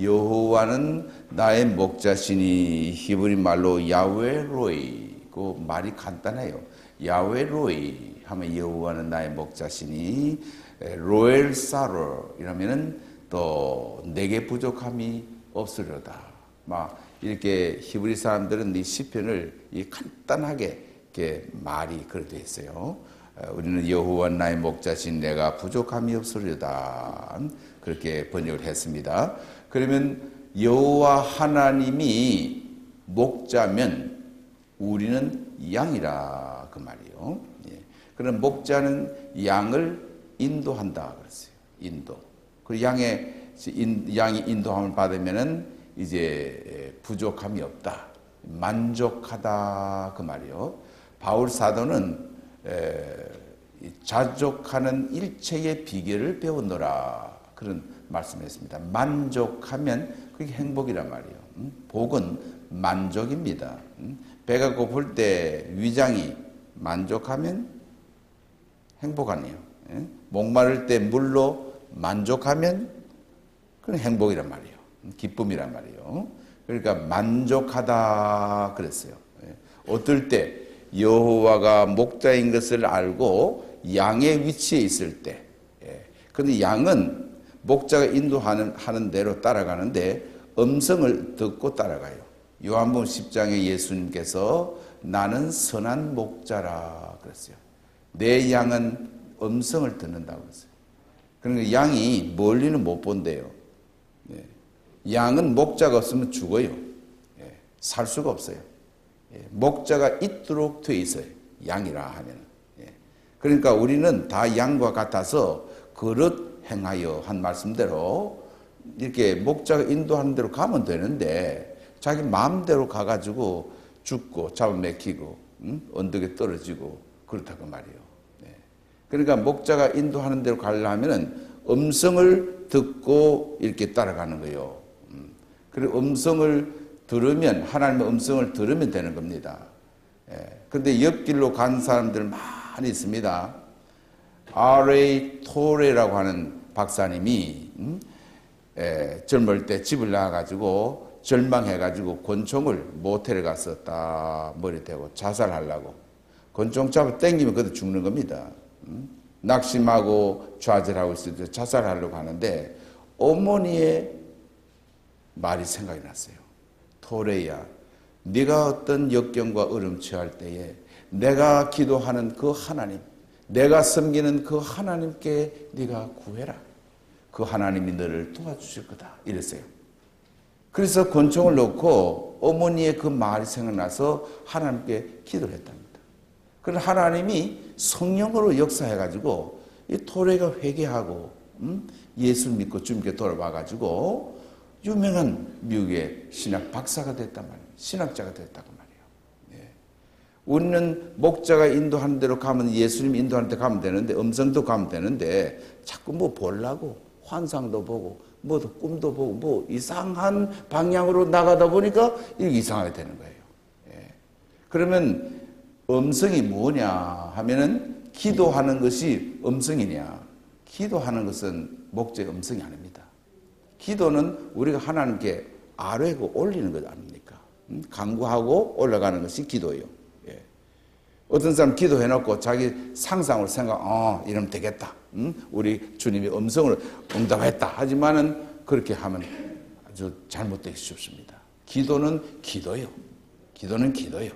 여호와는 나의 목자시니 히브리 말로 야훼 로이. 그 말이 간단해요. 야훼 로이 하면 여호와는 나의 목자시니 로엘 사로 이러면은 또 내게 부족함이 없으려다. 막 이렇게 히브리 사람들은 이 시편을 간단하게 이렇게 말이 그렇게 되어 있어요. 우리는 여호와 나의 목자신 내가 부족함이 없으려다 그렇게 번역을 했습니다. 그러면 여호와 하나님이 목자면 우리는 양이라 그 말이에요. 예. 그럼 목자는 양을 인도한다 그랬어요. 인도. 그 양이 인도함을 받으면은 이제 부족함이 없다, 만족하다 그 말이요. 바울 사도는 자족하는 일체의 비결을 배웠노라 그런 말씀했습니다. 만족하면 그게 행복이란 말이에요. 복은 만족입니다. 배가 고플 때 위장이 만족하면 행복 아니에요. 목마를 때 물로 만족하면 그건 행복이란 말이에요. 기쁨이란 말이에요. 그러니까 만족하다 그랬어요. 어떨 때 여호와가 목자인 것을 알고 양의 위치에 있을 때, 근데 양은 목자가 인도하는 대로 따라가는데 음성을 듣고 따라가요. 요한복음 10장에 예수님께서 나는 선한 목자라 그랬어요. 내 양은 음성을 듣는다고 했어요. 그러니까 양이 멀리는 못 본대요. 양은 목자가 없으면 죽어요. 살 수가 없어요. 목자가 있도록 돼 있어요. 양이라 하면. 그러니까 우리는 다 양과 같아서 그릇 행하여 한 말씀대로 이렇게 목자가 인도하는 대로 가면 되는데 자기 마음대로 가가지고 죽고 잡아먹히고 언덕에 떨어지고 그렇다고 말이에요. 그러니까 목자가 인도하는 대로 가려면 음성을 듣고 이렇게 따라가는 거예요. 그리고 음성을 들으면 하나님의 음성을 들으면 되는 겁니다. 그런데 옆길로 간 사람들 많이 있습니다. R.A. 토레라고 하는 박사님이 젊을 때 집을 나가가지고 절망해가지고 권총을 모텔에 가서 딱 머리 대고 자살하려고 권총 잡아 당기면 그것도 죽는 겁니다. 낙심하고 좌절하고 있을 때 자살하려고 하는데 어머니의 말이 생각이 났어요. 토레야, 네가 어떤 역경과 어려움 처할 때에 내가 기도하는 그 하나님, 내가 섬기는 그 하나님께 네가 구해라. 그 하나님이 너를 도와주실 거다. 이랬어요. 그래서 권총을 놓고 어머니의 그 말이 생각나서 하나님께 기도를 했답니다. 그런데 하나님이 성령으로 역사해가지고 이 토레가 회개하고 예수 믿고 주님께 돌아와가지고 유명한 미국의 신학 박사가 됐단 말이에요. 신학자가 됐다고 말이에요. 우리는 목자가 인도하는 대로 가면 예수님 인도하는 데 가면 되는데 음성도 가면 되는데 자꾸 뭐 보려고 환상도 보고 뭐도 꿈도 보고 뭐 이상한 방향으로 나가다 보니까 이렇게 이상하게 되는 거예요. 그러면 음성이 뭐냐 하면은 기도하는 것이 음성이냐? 기도하는 것은 목자의 음성이 아닙니다. 기도는 우리가 하나님께 아뢰고 올리는 것 아닙니까? 간구하고 올라가는 것이 기도예요. 어떤 사람 기도해놓고 자기 상상으로 이러면 되겠다. 우리 주님이 음성으로 응답했다. 하지만은 그렇게 하면 아주 잘못되기 쉽습니다. 기도는 기도예요. 기도는 기도예요.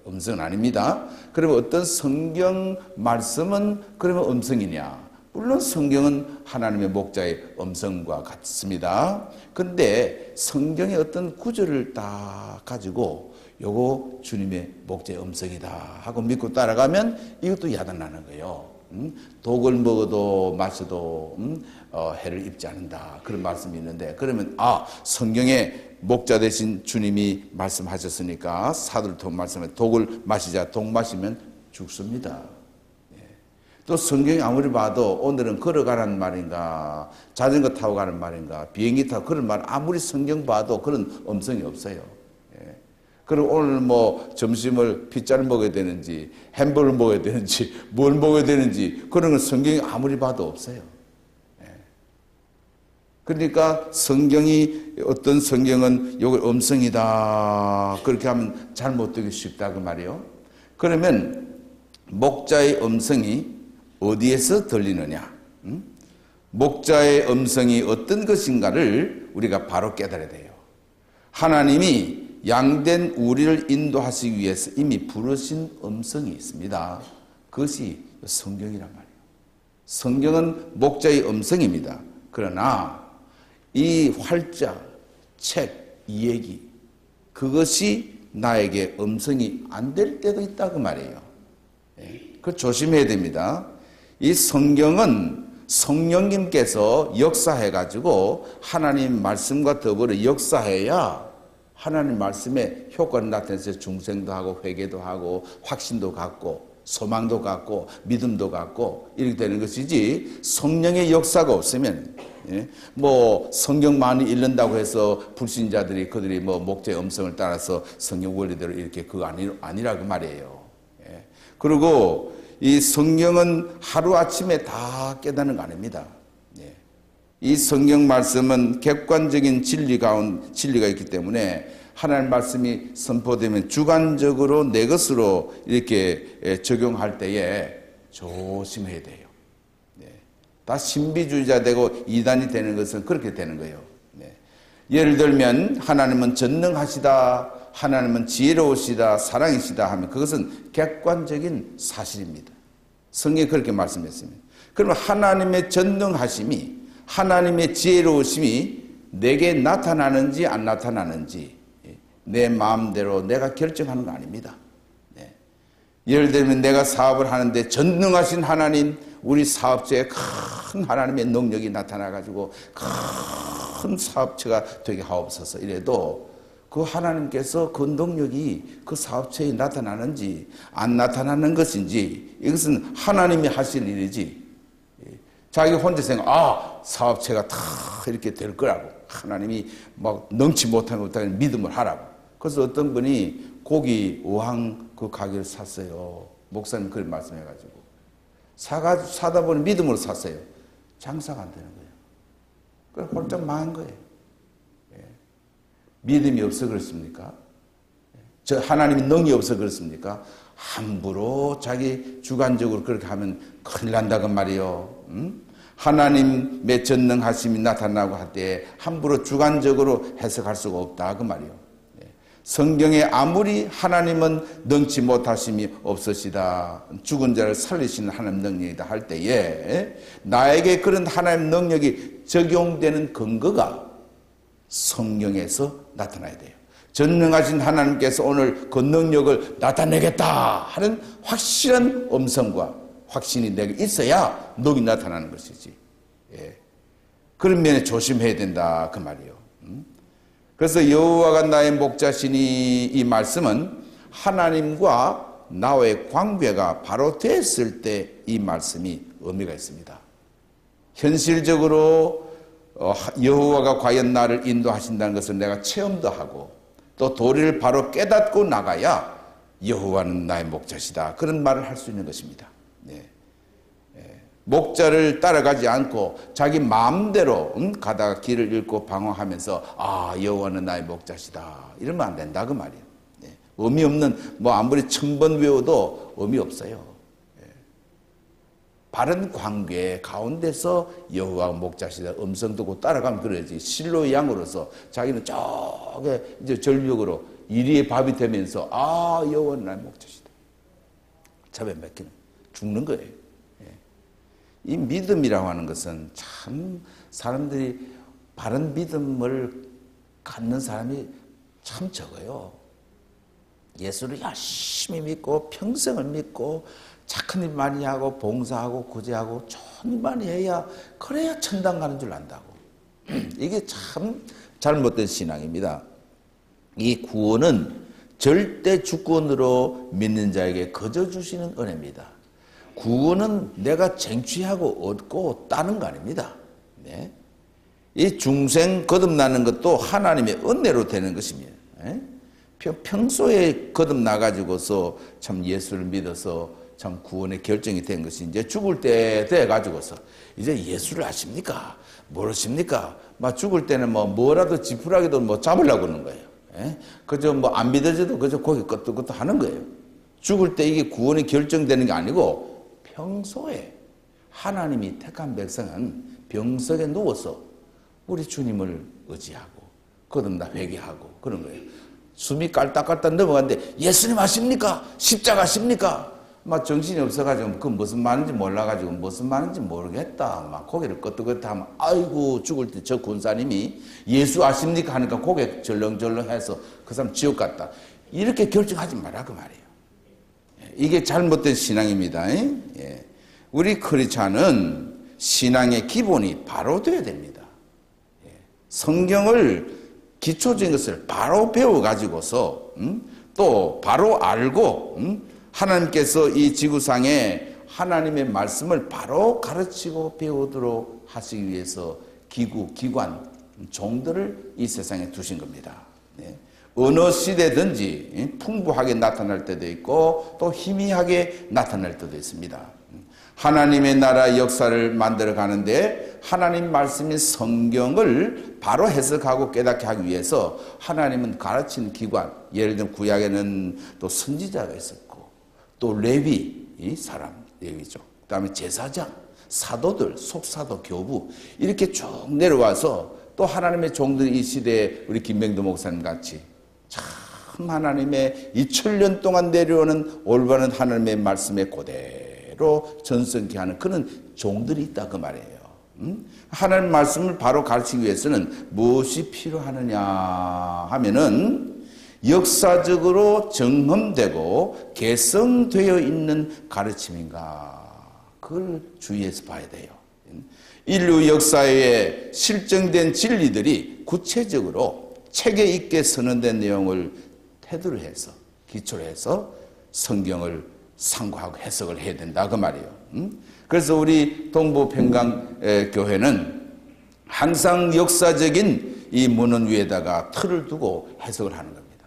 음성은 아닙니다. 그러면 어떤 성경 말씀은 그러면 음성이냐? 물론 성경은 하나님의 목자의 음성과 같습니다. 근데 성경의 어떤 구절을 딱 가지고 요거 주님의 목자의 음성이다 하고 믿고 따라가면 이것도 야단나는 거예요. 독을 먹어도 마셔도 해를 입지 않는다. 그런 말씀이 있는데 그러면 성경에 목자 되신 주님이 말씀하셨으니까 사도를 통해 말씀해 독을 마시자. 독 마시면 죽습니다. 또 성경이 아무리 봐도 오늘은 걸어가라는 말인가 자전거 타고 가는 말인가 비행기 타고 그런 말 아무리 성경 봐도 그런 음성이 없어요. 그리고 오늘 뭐 점심을 피자를 먹어야 되는지 햄버거를 먹어야 되는지 뭘 먹어야 되는지 그런 건 성경이 아무리 봐도 없어요. 그러니까 성경이 어떤 성경은 이걸 음성이다 그렇게 하면 잘못되기 쉽다 그 말이에요. 그러면 목자의 음성이 어디에서 들리느냐? 목자의 음성이 어떤 것인가를 우리가 바로 깨달아야 돼요. 하나님이 양된 우리를 인도하시기 위해서 이미 부르신 음성이 있습니다. 그것이 성경이란 말이에요. 성경은 목자의 음성입니다. 그러나 이 활자, 책, 이야기 그것이 나에게 음성이 안 될 때도 있다 그 말이에요. 그걸 조심해야 됩니다. 이 성경은 성령님께서 역사해가지고 하나님 말씀과 더불어 역사해야 하나님 말씀에 효과를 나타내서 중생도 하고 회개도 하고 확신도 갖고 소망도 갖고 믿음도 갖고 이렇게 되는 것이지 성령의 역사가 없으면 뭐 성경 많이 읽는다고 해서 불신자들이 그들이 뭐 목자의 음성을 따라서 성경 원리대로 이렇게 그거 아니라 그 말이에요. 그리고 이 성경은 하루아침에 다 깨닫는 거 아닙니다. 이 성경 말씀은 객관적인 진리가 있기 때문에 하나님 말씀이 선포되면 주관적으로 내 것으로 이렇게 적용할 때에 조심해야 돼요. 다 신비주의자 되고 이단이 되는 것은 그렇게 되는 거예요. 예를 들면 하나님은 전능하시다, 하나님은 지혜로우시다, 사랑이시다 하면 그것은 객관적인 사실입니다. 성경이 그렇게 말씀했습니다. 그러면 하나님의 전능하심이, 하나님의 지혜로우심이 내게 나타나는지 안 나타나는지 내 마음대로 내가 결정하는 거 아닙니다. 예를 들면 내가 사업을 하는데 전능하신 하나님, 우리 사업체에 큰 하나님의 능력이 나타나가지고 큰 사업체가 되게 하옵소서 이래도 그 하나님께서 그 능력이 그 사업체에 나타나는지 안 나타나는 것인지 이것은 하나님이 하실 일이지 자기 혼자 생각 사업체가 다 이렇게 될 거라고 하나님이 막 능치 못하는 믿음을 하라고. 그래서 어떤 분이 고기 어항 그 가게를 샀어요. 목사님 그걸 말씀해가지고 사다 보니 믿음으로 샀어요. 장사가 안 되는 거예요. 그래 홀짝 망한 거예요. 믿음이 없어 그렇습니까? 저 하나님이 능이 없어 그렇습니까? 함부로 자기 주관적으로 그렇게 하면 큰일 난다고 말이에요. 하나님의 전능하심이 나타나고 할 때 함부로 주관적으로 해석할 수가 없다 그 말이에요. 성경에 아무리 하나님은 능치 못하심이 없으시다, 죽은 자를 살리시는 하나님 능력이다 할 때에 나에게 그런 하나님 능력이 적용되는 근거가 성경에서 나타나야 돼요. 전능하신 하나님께서 오늘 그 능력을 나타내겠다 하는 확실한 음성과 확신이 내게 있어야 능이 나타나는 것이지. 그런 면에 조심해야 된다 그 말이에요. 그래서 여호와가 나의 목자시니 이 말씀은 하나님과 나의 관계가 바로 됐을 때 이 말씀이 의미가 있습니다. 현실적으로 여호와가 과연 나를 인도하신다는 것을 내가 체험도 하고 또 도리를 바로 깨닫고 나가야 여호와는 나의 목자시다 그런 말을 할 수 있는 것입니다. 목자를 따라가지 않고 자기 마음대로 가다가 길을 잃고 방황하면서 여호와는 나의 목자시다 이러면 안 된다 그 말이에요. 의미 없는 뭐 아무리 1000번 외워도 의미 없어요. 바른 관계 가운데서 여호와 목자시다 음성 듣고 따라가면 그래야지. 실로의 양으로서 자기는 저게 이제 전력으로 이리의 밥이 되면서 여호와는 나의 목자시다 잡에 맡기는 죽는 거예요. 이 믿음이라고 하는 것은 참 사람들이 바른 믿음을 갖는 사람이 참 적어요. 예수를 열심히 믿고 평생을 믿고 착한 일 많이 하고 봉사하고 구제하고 좋은 일 많이 해야 그래야 천당 가는 줄 안다고. 이게 참 잘못된 신앙입니다. 이 구원은 절대 주권으로 믿는 자에게 거저 주시는 은혜입니다. 구원은 내가 쟁취하고 얻고 따는 거 아닙니다. 이 중생 거듭나는 것도 하나님의 은혜로 되는 것입니다. 평소에 거듭나가지고서 참 예수를 믿어서 참 구원의 결정이 된 것이 이제 죽을 때 돼가지고서 이제 예수를 아십니까? 모르십니까? 막 죽을 때는 뭐라도 지푸라기도 잡으려고 하는 거예요. 예? 그저 안 믿어져도 그저 고개 끄덕끄덕 하는 거예요. 죽을 때 이게 구원이 결정되는 게 아니고 평소에 하나님이 택한 백성은 병석에 누워서 우리 주님을 의지하고 거듭나 회개하고 그런 거예요. 숨이 깔딱깔딱 넘어가는데 예수님 아십니까? 십자가 아십니까? 막 정신이 없어가지고 그 무슨 말인지 몰라가지고 무슨 말인지 모르겠다. 막 고개를 끄덕끄덕 하면 아이고 죽을 때 저 군사님이 예수 아십니까? 하니까 고개 절렁절렁해서 그 사람 지옥 갔다. 이렇게 결정하지 마라 그 말이에요. 이게 잘못된 신앙입니다. 예. 우리 크리스찬은 신앙의 기본이 바로 돼야 됩니다. 성경을 기초적인 것을 바로 배워가지고서 또 바로 알고 하나님께서 이 지구상에 하나님의 말씀을 바로 가르치고 배우도록 하시기 위해서 기관, 종들을 이 세상에 두신 겁니다. 어느 시대든지 풍부하게 나타날 때도 있고 또 희미하게 나타날 때도 있습니다. 하나님의 나라 역사를 만들어 가는데 하나님 말씀인 성경을 바로 해석하고 깨닫게 하기 위해서 하나님은 가르치는 기관, 예를 들면 구약에는 또 선지자가 있었고 또 레위 사람, 레위죠. 그 다음에 제사장, 사도들, 속사도, 교부 이렇게 쭉 내려와서 또 하나님의 종들이 이 시대에 우리 김병도 목사님 같이 참 하나님의 2000년 동안 내려오는 올바른 하나님의 말씀에 그대로 전성케 하는 그런 종들이 있다 그 말이에요. 하나님 말씀을 바로 가르치기 위해서는 무엇이 필요하느냐 하면은 역사적으로 정험되고 개성되어 있는 가르침인가 그걸 주의해서 봐야 돼요. 인류 역사에 실정된 진리들이 구체적으로 책에 있게 선언된 내용을 태도를 해서 기초로 해서 성경을 상고하고 해석을 해야 된다 그 말이에요. 그래서 우리 동부평강 교회는 항상 역사적인 이 문헌 위에다가 틀을 두고 해석을 하는 겁니다.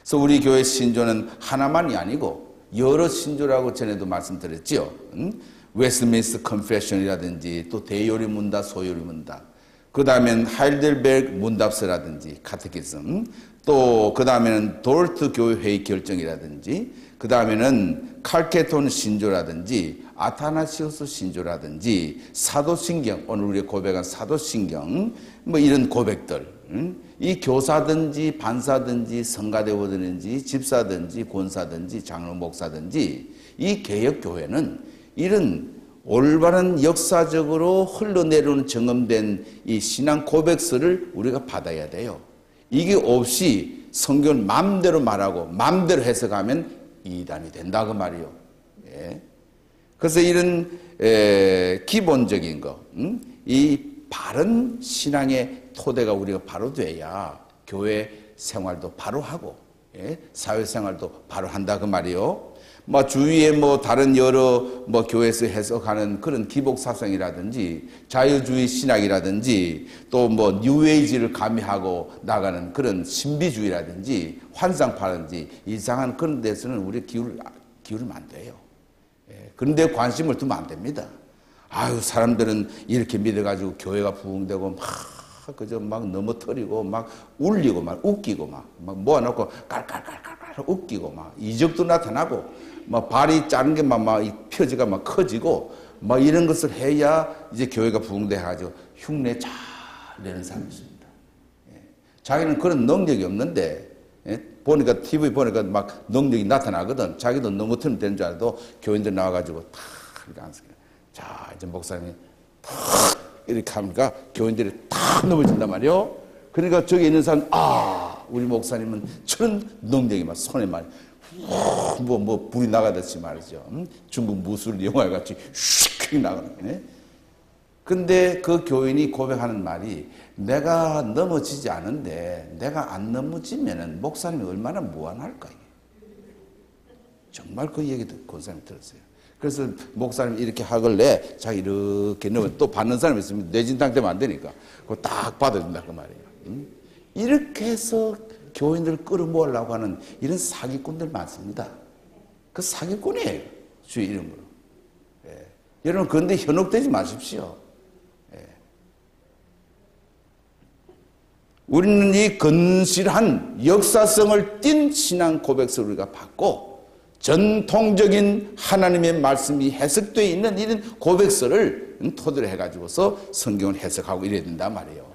그래서 우리 교회 신조는 하나만이 아니고 여러 신조라고 전에도 말씀드렸지요. 웨스트민스터 컨페션이라든지 또 대요리 문답, 소요리 문답, 그 다음엔 하이델베르그 문답서라든지 카테키즘, 또 그 다음에는 도르트 교회 회의 결정이라든지, 그 다음에는 칼케톤 신조라든지 아타나시우스 신조라든지 사도신경, 오늘 우리가 고백한 사도신경 이런 고백들, 이 교사든지 반사든지 성가대원든지 집사든지 권사든지 장로 목사든지 이 개혁교회는 이런 올바른 역사적으로 흘러내려오는 정험된 이 신앙 고백서를 우리가 받아야 돼요. 이게 없이 성경을 마음대로 말하고 마음대로 해석하면 이단이 된다 그 말이요. 예. 그래서 이런 기본적인 거, 이 바른 신앙의 토대가 우리가 바로 돼야 교회 생활도 바로 하고 사회생활도 바로 한다 그 말이요. 주위에 다른 여러 교회에서 해석하는 그런 기복 사상이라든지 자유주의 신학이라든지 또 뉴에이지를 가미하고 나가는 그런 신비주의라든지 환상파라든지 이상한 그런 데서는 우리 기울이면 안 돼요. 그런 데 관심을 두면 안 됩니다. 아유, 사람들은 이렇게 믿어가지고 교회가 부흥되고 그저 넘어뜨리고 울리고 웃기고 모아놓고 깔깔깔깔 웃기고 이적도 나타나고 발이 작은 게 표지가 커지고 이런 것을 해야 이제 교회가 부흥돼가지고 흉내 잘 내는 사람이 있습니다. 자기는 그런 능력이 없는데 보니까 TV 보니까 능력이 나타나거든. 자기도 넘어뜨리면 되는 줄 알아도 교인들 나와가지고 탁 이렇게 앉습니다. 자, 이제 목사님이 탁 이렇게 하니까 교인들이 탁 넘어진단 말이요. 그러니까 저기 있는 사람, 우리 목사님은 저런 능력이 손에 불이 나가듯이 말이죠. 중국 무술 영화에 같이 슉 나가는 거네. 근데 그 교인이 고백하는 말이 내가 넘어지지 않은데 내가 안 넘어지면은 목사님이 얼마나 무안할까. 정말 그 얘기도 권사님이 들었어요. 그래서 목사님이 이렇게 하길래 자기 이렇게 넣으면 또 받는 사람이 있으면 뇌진탕 되면 안 되니까 그거 딱 받아준다 그 말이에요. 이렇게 해서 교인들을 끌어모으려고 하는 이런 사기꾼들 많습니다. 그 사기꾼이에요. 주의 이름으로. 여러분 그런데 현혹되지 마십시오. 우리는 이 건실한 역사성을 띤 신앙 고백서를 우리가 받고 전통적인 하나님의 말씀이 해석되어 있는 이런 고백서를 토대로 해가지고서 성경을 해석하고 이래야 된단 말이에요.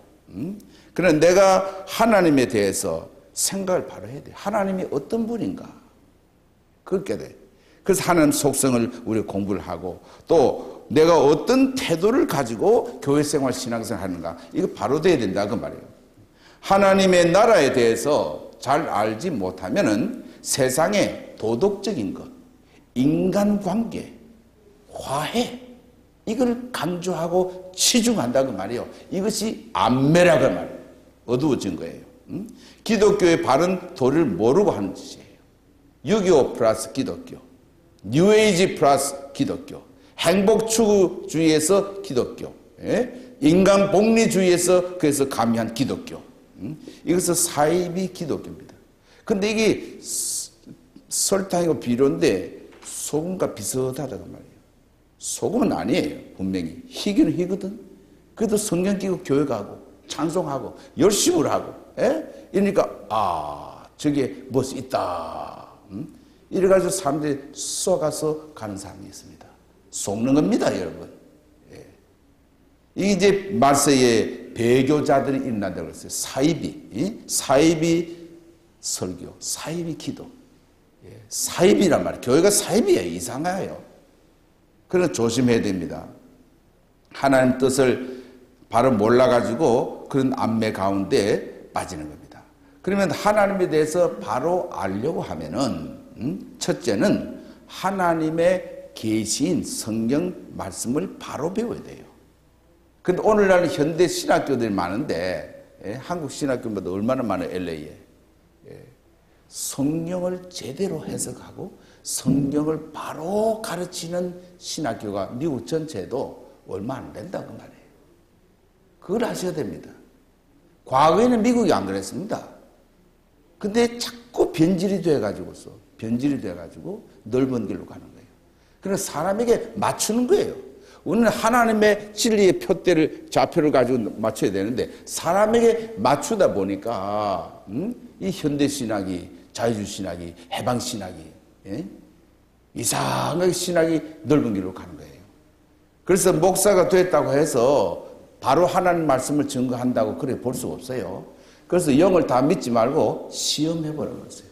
그러나 내가 하나님에 대해서 생각을 바로 해야 돼. 하나님이 어떤 분인가? 그렇게 돼. 그래서 하나님 속성을 우리가 공부를 하고 또 내가 어떤 태도를 가지고 교회생활, 신앙생활 하는가 이거 바로 돼야 된다 그 말이에요. 하나님의 나라에 대해서 잘 알지 못하면은 세상의 도덕적인 것, 인간관계, 화해 이걸 강조하고 치중한다 그 말이에요. 이것이 안매라 그 말이에요. 어두워진 거예요. 기독교의 바른 도리를 모르고 하는 짓이에요. 6.25 플러스 기독교, 뉴에이지 플러스 기독교, 행복 추구주의에서 기독교, 인간 복리주의에서 그래서 가미한 기독교. 이것은 사이비 기독교입니다. 근데 이게 설탕이고 비료인데 소금과 비슷하다고 말이에요. 소금은 아니에요. 분명히 희귀는 희거든. 그래도 성경 끼고 교회 가고 찬송하고 열심히 하고 이러니까 저게 무엇이 있다. 이래가지고 사람들이 쏘가서 가는 사람이 있습니다. 속는 겁니다, 여러분. 이게 이제 말세에 배교자들이 일어난다고 했어요. 사이비 설교, 사이비 기도. 사이비란 말이에요. 교회가 사이비예요. 이상해요. 그러나 조심해야 됩니다. 하나님 뜻을 바로 몰라가지고 그런 안매 가운데 빠지는 겁니다. 그러면 하나님에 대해서 바로 알려고 하면은 첫째는 하나님의 계시인 성경 말씀을 바로 배워야 돼요. 근데 오늘날은 현대 신학교들이 많은데 한국 신학교보다 얼마나 많아요, LA에. 성경을 제대로 해석하고 성경을 바로 가르치는 신학교가 미국 전체에도 얼마 안 된다고 말해요. 그걸 아셔야 됩니다. 과거에는 미국이 안 그랬습니다. 근데 자꾸 변질이 돼가지고서 넓은 길로 가는 거예요. 그래서 사람에게 맞추는 거예요. 우리는 하나님의 진리의 좌표를 가지고 맞춰야 되는데 사람에게 맞추다 보니까 이 현대신학이, 자유주의신학이, 해방신학이 이상하게 신학이 넓은 길로 가는 거예요. 그래서 목사가 됐다고 해서 바로 하나님 말씀을 증거한다고 그래 볼 수가 없어요. 그래서 영을 다 믿지 말고 시험해보라고 했어요.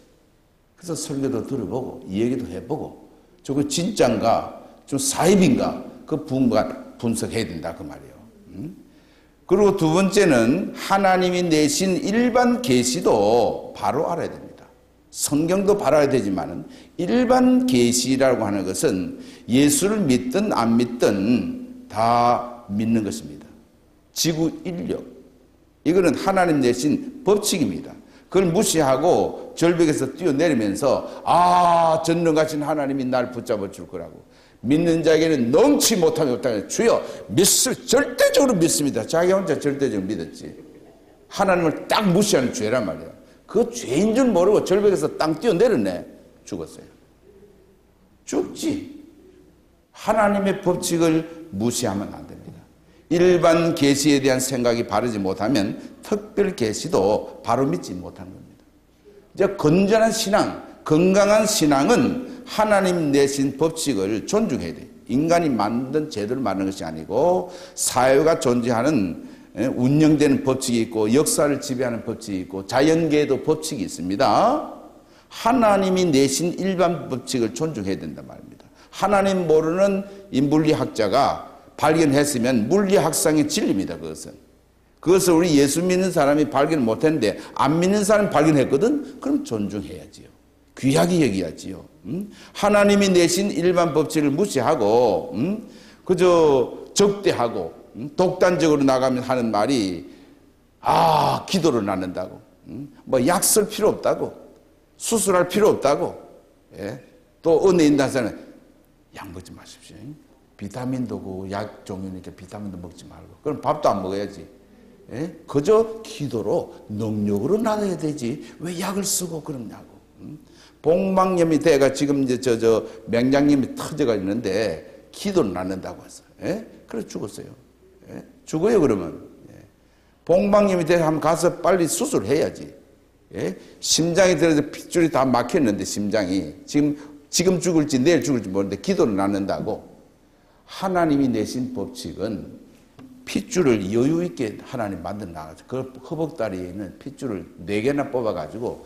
그래서 설교도 들어보고 이야기도 해보고 저거 진짜인가 좀 사입인가 그 분석해야 된다 그 말이에요. 그리고 두 번째는 하나님이 내신 일반 계시도 바로 알아야 됩니다. 성경도 바로 알아야 되지만 일반 계시라고 하는 것은 예수를 믿든 안 믿든 다 믿는 것입니다. 지구 인력 이거는 하나님 내신 법칙입니다. 그걸 무시하고 절벽에서 뛰어내리면서 전능하신 하나님이 날 붙잡아 줄 거라고 믿는 자에게는 넘치 못함이 없다는 주여 절대적으로 믿습니다. 자기 혼자 절대적으로 믿었지. 하나님을 딱 무시하는 죄란 말이야. 그 죄인 줄 모르고 절벽에서 땅 뛰어내렸네. 죽었어요. 죽지. 하나님의 법칙을 무시하면 안 됩니다. 일반 계시에 대한 생각이 바르지 못하면 특별 계시도 바로 믿지 못하는 겁니다. 이제 건전한 신앙, 건강한 신앙은 하나님 내신 법칙을 존중해야 돼요. 인간이 만든 제도를 만드는 것이 아니고 사회가 존재하는 운영되는 법칙이 있고 역사를 지배하는 법칙이 있고 자연계에도 법칙이 있습니다. 하나님이 내신 일반 법칙을 존중해야 된단 말입니다. 하나님 모르는 이 물리학자가 발견했으면 물리학상의 진리입니다. 그것을 우리 예수 믿는 사람이 발견 못했는데 안 믿는 사람이 발견했거든? 그럼 존중해야지요. 귀하게 여겨야지요. 하나님이 내신 일반 법칙을 무시하고 그저 적대하고 독단적으로 나가면 하는 말이 기도를 나눈다고 뭐 약 쓸 필요 없다고 수술할 필요 없다고 또 은혜 있는 사람은 약 먹지 마십시오. 비타민도 약 종류니까 비타민도 먹지 말고 그럼 밥도 안 먹어야지. 그저 기도로 능력으로 나눠야 되지 왜 약을 쓰고 그러냐고. 복막염이 돼가 지금 이제 맹장염이 터져가 있는데 기도를 낳는다고 했어요. 그래서 죽었어요. 죽어요 그러면. 봉방님이 돼서 한번 가서 빨리 수술해야지. 예? 심장이 들어서 핏줄이 다 막혔는데 심장이 지금 죽을지 내일 죽을지 모르는데 기도를 낳는다고. 하나님이 내신 법칙은 핏줄을 여유 있게 하나님 만들어 나가죠. 그 허벅다리에 있는 핏줄을 4개나 뽑아가지고,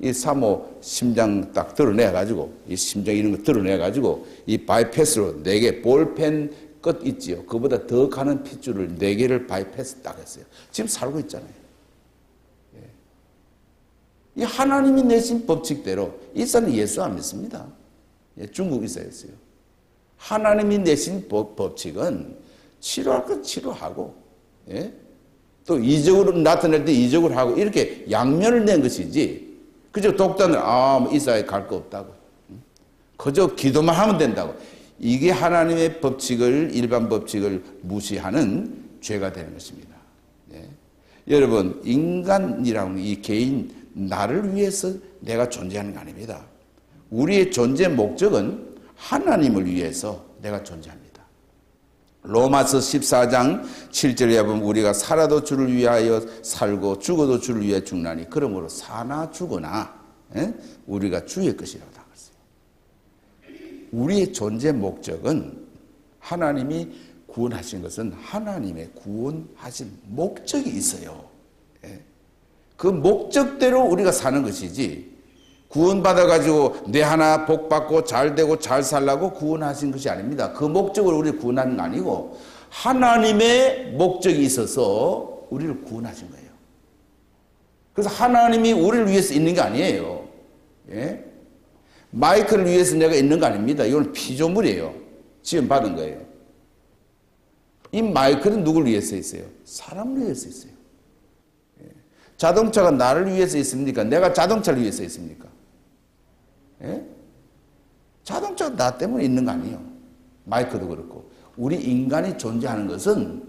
이 사모 심장 딱 드러내가지고, 이 심장 이런 거 드러내가지고, 이 바이패스로 4개, 볼펜 끝 있지요. 그보다 더 가는 핏줄을 4개를 바이패스 딱 했어요. 지금 살고 있잖아요. 예. 이 하나님이 내신 법칙대로, 이사는 예수 안 믿습니다. 예, 중국 이사였어요. 하나님이 내신 법칙은 치료할 건 치료하고, 예? 또 이적으로 나타낼 때 이적으로 하고, 이렇게 양면을 낸 것이지, 그저 독단을, 이사에 갈 거 없다고. 그저 기도만 하면 된다고. 이게 하나님의 법칙을, 일반 법칙을 무시하는 죄가 되는 것입니다. 예? 여러분, 인간이라는 이 개인, 나를 위해서 내가 존재하는 게 아닙니다. 우리의 존재 목적은 하나님을 위해서 내가 존재합니다. 로마서 14장 7절에 보면 우리가 살아도 주를 위하여 살고 죽어도 주를 위하여 죽나니 그러므로 사나 죽으나 우리가 주의 것이라고 나왔어요. 우리의 존재 목적은 하나님이 구원하신 것은 하나님의 구원하신 목적이 있어요. 그 목적대로 우리가 사는 것이지 구원받아가지고 내 하나 복받고 잘되고 잘 살라고 구원하신 것이 아닙니다. 그 목적으로 우리를 구원하는 거 아니고 하나님의 목적이 있어서 우리를 구원하신 거예요. 그래서 하나님이 우리를 위해서 있는 게 아니에요. 예? 마이크를 위해서 내가 있는 거 아닙니다. 이건 피조물이에요. 지원받은 거예요. 이 마이크는 누구를 위해서 있어요? 사람을 위해서 있어요. 예? 자동차가 나를 위해서 있습니까? 내가 자동차를 위해서 있습니까? 예? 자동차가 나 때문에 있는 거 아니에요. 마이크도 그렇고. 우리 인간이 존재하는 것은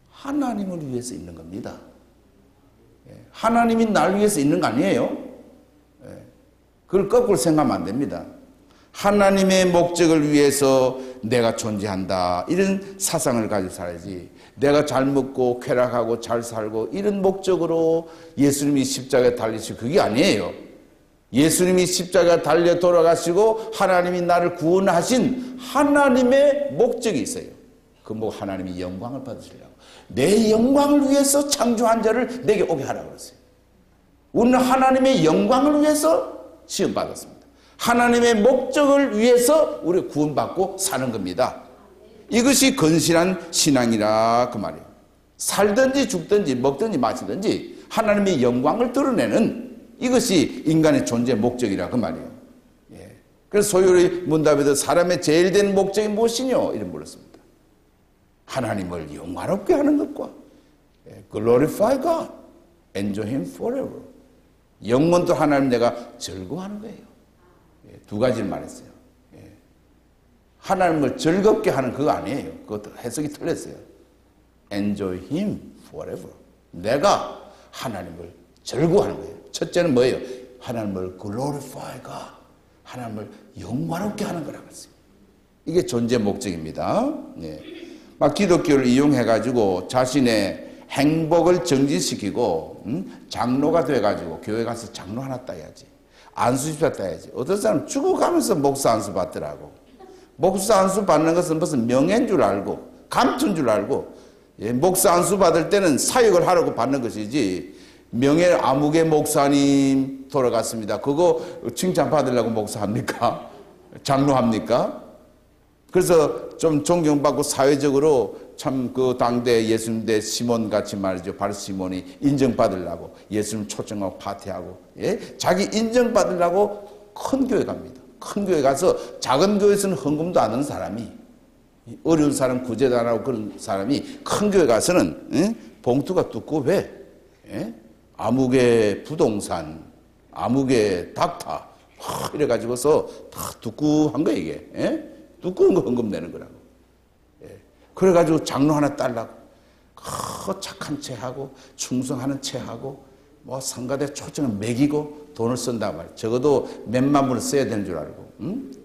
하나님을 위해서 있는 겁니다. 예? 하나님이 나를 위해서 있는 거 아니에요. 예? 그걸 거꾸로 생각하면 안 됩니다. 하나님의 목적을 위해서 내가 존재한다. 이런 사상을 가지고 살아야지. 내가 잘 먹고 쾌락하고 잘 살고 이런 목적으로 예수님이 십자가에 달리시고 그게 아니에요. 예수님이 십자가에 달려 돌아가시고 하나님이 나를 구원하신 하나님의 목적이 있어요. 그 뭐 하나님이 영광을 받으시려고. 내 영광을 위해서 창조한 자를 내게 오게 하라고 그랬어요. 우리는 하나님의 영광을 위해서 시험받았습니다. 하나님의 목적을 위해서 우리가 구원받고 사는 겁니다. 이것이 건실한 신앙이라 그 말이에요. 살든지 죽든지 먹든지 마시든지 하나님의 영광을 드러내는 이것이 인간의 존재 목적이라 그 말이에요. 예. 그래서 소요리 문답에도 사람의 제일 된 목적이 무엇이뇨? 이런 물었습니다. 하나님을 영화롭게 하는 것과 glorify God, enjoy Him forever. 영원토 하나님 내가 즐거워하는 거예요. 예. 두 가지를 말했어요. 예. 하나님을 즐겁게 하는 그거 아니에요. 그것도 해석이 틀렸어요. enjoy Him forever. 내가 하나님을 즐거워하는 거예요. 첫째는 뭐예요? 하나님을 glorify God. 하나님을 영광롭게 하는 거라고 했어요. 이게 존재 목적입니다. 네. 막 기독교를 이용해가지고 자신의 행복을 정진시키고 장로가 돼가지고 교회 가서 장로 하나 따야지. 안수집사 따야지. 어떤 사람 죽어가면서 목사 안수 받더라고. 목사 안수 받는 것은 무슨 명예인 줄 알고 감투인 줄 알고 목사 안수 받을 때는 사역을 하라고 받는 것이지 명예 아무개 목사님 돌아갔습니다. 그거 칭찬 받으려고 목사합니까? 장로합니까? 그래서 좀 존경받고 사회적으로 참 그 당대 예수님대 시몬 같이 말이죠. 바로 시몬이 인정받으려고 예수님 초청하고 파티하고 자기 인정받으려고 큰 교회 갑니다. 큰 교회 가서 작은 교회에서는 헌금도 안 하는 사람이 어려운 사람 구제도 안 하고 그런 사람이 큰 교회 가서는 봉투가 두꺼워. 아무개 부동산, 아무개 닥터 이래가지고서 다 두꺼운 거 이게 두꺼운 거 헌금 내는 거라고. 그래가지고 장로 하나 딸라고 착한 채 하고 충성하는 채 하고 뭐 상가대 초청을 매기고 돈을 쓴단 말이에요. 적어도 몇만 불을 써야 되는 줄 알고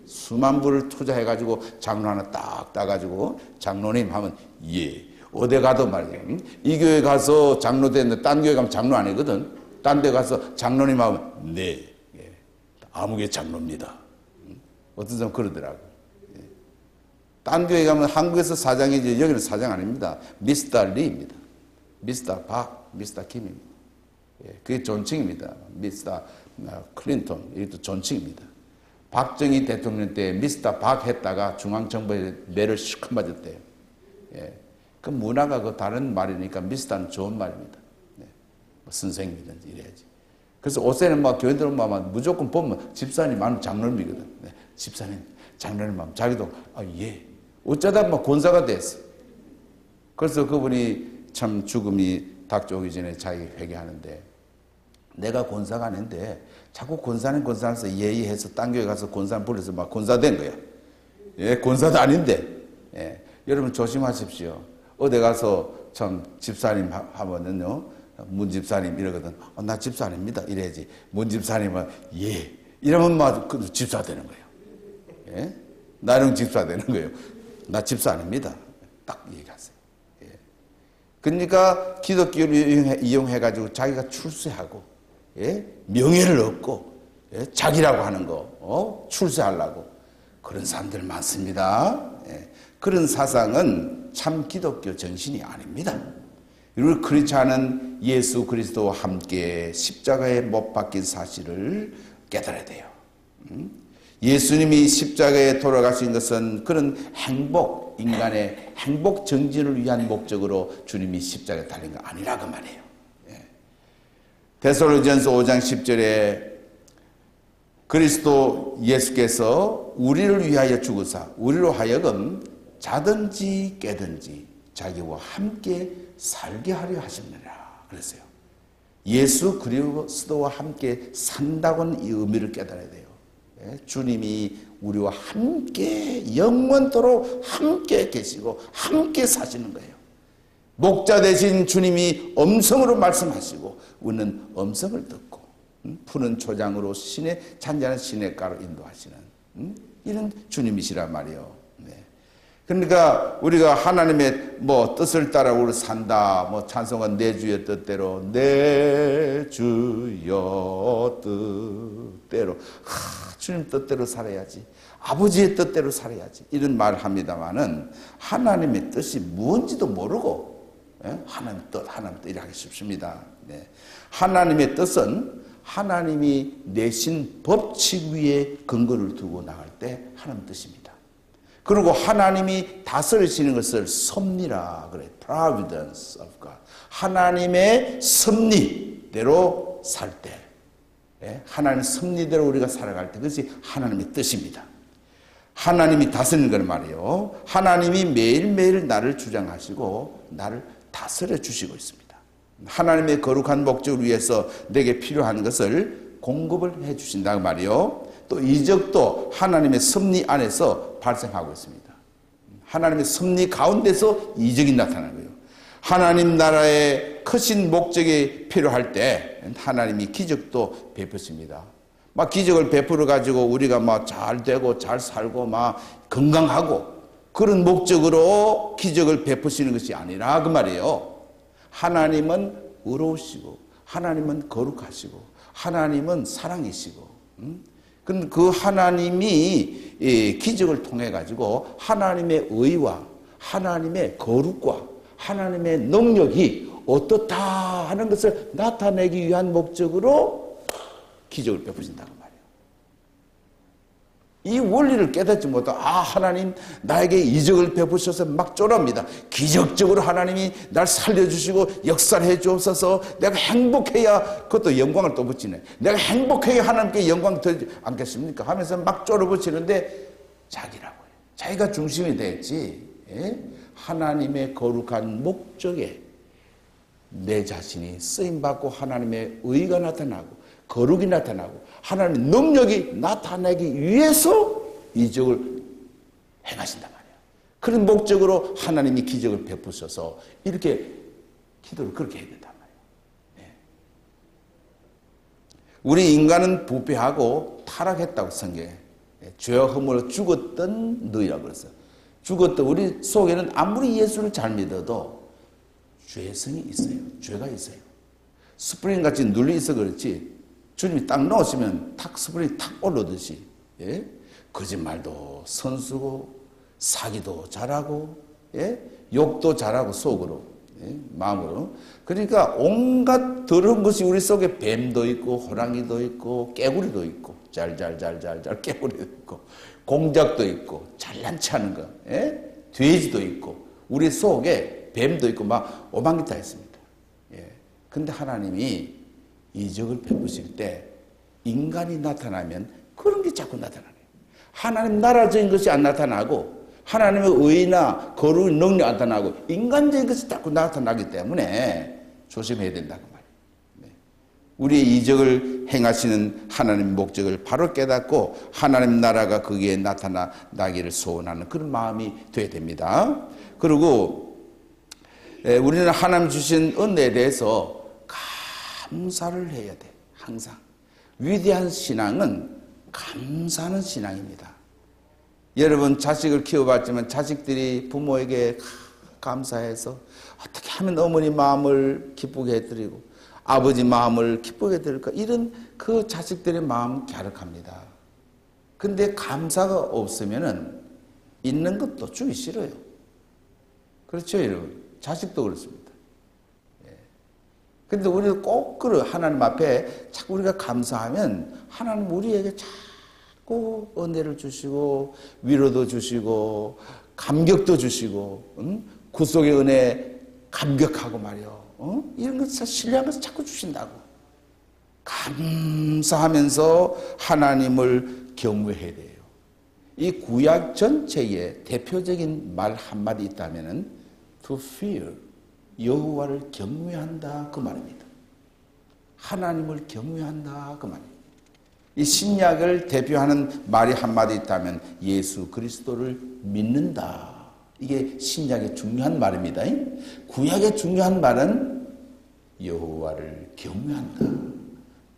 수만 불을 투자해가지고 장로 하나 딱 따가지고 장로님 하면 예 어디 가도 말이야. 응? 이 교회 가서 장로 됐는데 딴 교회 가면 장로 아니거든. 딴 데 가서 장로님 하면 네, 예, 아무개 장로입니다. 응? 어떤 사람 그러더라고. 예. 딴 교회 가면 한국에서 사장이지 여기는 사장 아닙니다. 미스터 리입니다. 미스터 박, 미스터 김입니다. 예, 그게 존칭입니다. 미스터 클린턴, 이것도 존칭입니다. 박정희 대통령 때 미스터 박 했다가 중앙정부에 매를 실컷 맞았대요. 예. 그 문화가 그 다른 말이니까 미스터는 좋은 말입니다. 네. 뭐 선생님이든지 이래야지. 그래서 옷에는 막 교인들 오면 무조건 보면 집사님 아니면 장로님이거든. 네. 집사님, 장로님 하면 자기도 예. 어쩌다 막 권사가 됐어. 그래서 그분이 참 죽음이 닥쳐오기 전에 자기 회개하는데 내가 권사가 아닌데 자꾸 권사하면서 예의해서 딴 교회 가서 권사 불러서 막 권사 된 거야. 예, 권사도 아닌데. 예. 여러분 조심하십시오. 어디 가서 참 집사님 하면은요, 문 집사님 이러거든. 나 집사 아닙니다. 이래야지. 문 집사님은 예. 이러면 막 집사 되는 거예요. 예? 나는 집사 되는 거예요. 나 집사 아닙니다. 딱 얘기하세요. 예. 그러니까 기독교를 이용해가지고 자기가 출세하고, 예? 명예를 얻고, 예? 자기라고 하는 거, 출세하려고. 그런 사람들 많습니다. 예. 그런 사상은 참 기독교 정신이 아닙니다. 우리 그렇지 않은 예수 그리스도와 함께 십자가에 못 박힌 사실을 깨달아야 돼요. 예수님이 십자가에 돌아가신 것은 그런 행복, 인간의 행복 정진을 위한 목적으로 주님이 십자가에 달린 거 아니라 그 말이에요. 데살로니가전서 5장 10절에 그리스도 예수께서 우리를 위하여 죽으사 우리로 하여금 자든지 깨든지 자기와 함께 살게 하려 하십니다. 그랬어요. 예수 그리스도와 함께 산다고는 이 의미를 깨달아야 돼요. 주님이 우리와 함께 영원토록 함께 계시고 함께 사시는 거예요. 목자 되신 주님이 음성으로 말씀하시고 우리는 음성을 듣고 푸른 초장으로 잔잔한 시냇가로 인도하시는 이런 주님이시란 말이에요. 그러니까 우리가 하나님의 뜻을 따라 우리 산다. 찬송은 내 주의 뜻대로 내 주여 뜻대로 주님 뜻대로 살아야지. 아버지의 뜻대로 살아야지. 이런 말을 합니다마는 하나님의 뜻이 뭔지도 모르고 하나님 뜻 이렇게 쉽습니다. 하나님의 뜻은 하나님이 내신 법칙 위에 근거를 두고 나갈 때 하나님 뜻입니다. 그리고 하나님이 다스리시는 것을 섭리라 그래. Providence of God. 하나님의 섭리대로 살 때, 하나님의 섭리대로 우리가 살아갈 때 그것이 하나님의 뜻입니다. 하나님이 다스리는 건 말이에요. 하나님이 매일매일 나를 주장하시고 나를 다스려 주시고 있습니다. 하나님의 거룩한 목적을 위해서 내게 필요한 것을 공급을 해 주신다고 말이에요. 또 이적도 하나님의 섭리 안에서 발생하고 있습니다. 하나님의 섭리 가운데서 이적이 나타나는 거예요. 하나님 나라의 크신 목적이 필요할 때 하나님이 기적도 베푸십니다. 막 기적을 베풀어 가지고 우리가 막 잘 되고 잘 살고 막 건강하고 그런 목적으로 기적을 베푸시는 것이 아니라 그 말이에요. 하나님은 의로우시고 하나님은 거룩하시고 하나님은 사랑이시고 그 하나님이 기적을 통해 가지고 하나님의 의와 하나님의 거룩과 하나님의 능력이 어떻다 하는 것을 나타내기 위한 목적으로 기적을 베푸신다고 말이에요. 이 원리를 깨닫지 못하고 하나님 나에게 이적을 베푸셔서 막 쫄합니다. 기적적으로 하나님이 날 살려주시고 역사를 해주옵소서. 내가 행복해야 그것도 영광을 또 붙이네. 내가 행복해야 하나님께 영광 드리지 않겠습니까? 하면서 막 쫄아붙이는데 자기라고 해요. 자기가 중심이 됐지. 하나님의 거룩한 목적에 내 자신이 쓰임받고 하나님의 의가 나타나고 거룩이 나타나고 하나님의 능력이 나타나기 위해서 이적을 행하신단 말이에요. 그런 목적으로 하나님이 기적을 베푸셔서 이렇게 기도를 그렇게 해야 된단 말이에요. 우리 인간은 부패하고 타락했다고 성경에 죄와 흠으로 죽었던 너희라고 그랬어요. 죽었던 우리 속에는 아무리 예수를 잘 믿어도 죄성이 있어요. 죄가 있어요. 스프링 같이 눌려 있어 그렇지. 주님이 딱 넣으시면 탁 스프링이 탁 올라오듯이, 예? 거짓말도 선수고 사기도 잘하고, 예? 욕도 잘하고 속으로, 예? 마음으로. 그러니까 온갖 더러운 것이 우리 속에 뱀도 있고 호랑이도 있고 깨구리도 있고 잘 깨구리도 있고 공작도 있고 잘난 체 하는 거, 예? 돼지도 있고 우리 속에 뱀도 있고 막 오만기 다 있습니다. 예. 근데 하나님이 이적을 베푸실 때 인간이 나타나면 그런 게 자꾸 나타나요. 하나님 나라적인 것이 안 나타나고 하나님의 의나 거룩의 능력이 안 나타나고 인간적인 것이 자꾸 나타나기 때문에 조심해야 된다고 말이에요. 네. 우리의 이적을 행하시는 하나님의 목적을 바로 깨닫고 하나님 나라가 거기에 나타나기를 소원하는 그런 마음이 돼야 됩니다. 그리고 우리는 하나님 주신 은혜에 대해서 감사를 해야 돼. 항상. 위대한 신앙은 감사하는 신앙입니다. 여러분 자식을 키워봤지만 자식들이 부모에게 감사해서 어떻게 하면 어머니 마음을 기쁘게 해드리고 아버지 마음을 기쁘게 해드릴까, 이런 그 자식들의 마음 갸륵합니다. 근데 감사가 없으면은 있는 것도 주기 싫어요. 그렇죠, 여러분? 자식도 그렇습니다. 근데 우리가 꼭 그래. 하나님 앞에 자꾸 우리가 감사하면 하나님 우리에게 자꾸 은혜를 주시고 위로도 주시고 감격도 주시고 구속의 은혜 감격하고 말이요. 이런 것을 신뢰한 것을 자꾸 주신다고. 감사하면서 하나님을 경외해야 돼요. 이 구약 전체에 대표적인 말 한마디 있다면은 to fear, 여호와를 경외한다 그 말입니다. 하나님을 경외한다 그 말입니다. 이 신약을 대표하는 말이 한마디 있다면 예수 그리스도를 믿는다. 이게 신약의 중요한 말입니다. 구약의 중요한 말은 여호와를 경외한다,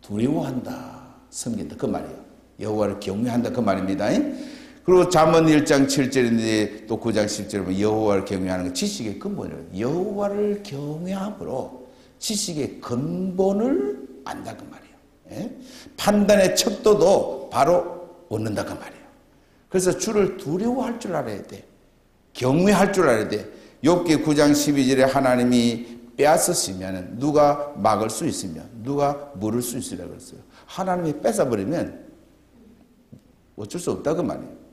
두려워한다, 섬긴다 그 말이에요. 여호와를 경외한다 그 말입니다. 그리고 잠언 1장 7절인데 또 9장 10절에 보면 여호와를 경외하는 건 지식의 근본이에요. 여호와를 경외함으로 지식의 근본을 안다 그 말이에요. 예? 판단의 척도도 바로 얻는다 그 말이에요. 그래서 주를 두려워할 줄 알아야 돼. 경외할 줄 알아야 돼. 욥기 9장 12절에 하나님이 빼앗으시면 누가 막을 수 있으며 누가 물을 수 있으리라 그랬어요. 하나님이 뺏어버리면 어쩔 수 없다 그 말이에요.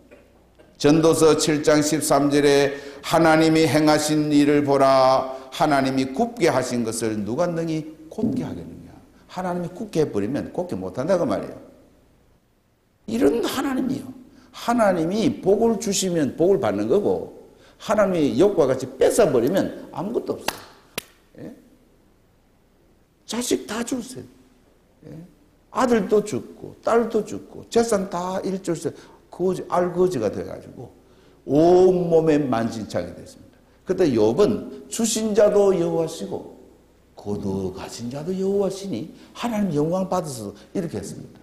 전도서 7장 13절에 하나님이 행하신 일을 보라. 하나님이 굽게 하신 것을 누가 능히 곧게 하겠느냐. 하나님이 굳게 해버리면 곧게 못한다 그 말이에요. 이런 하나님이요. 하나님이 복을 주시면 복을 받는 거고 하나님이 욥과 같이 뺏어버리면 아무것도 없어요. 예? 자식 다 주세요. 예? 아들도 죽고 딸도 죽고 재산 다 일줄세 알거지가 돼가지고 온몸에 만신창이 됐습니다. 그때 욥은 주신 자도 여호와시고 거두가신 자도 여호와시니 하나님 영광 받으셔서 이렇게 했습니다.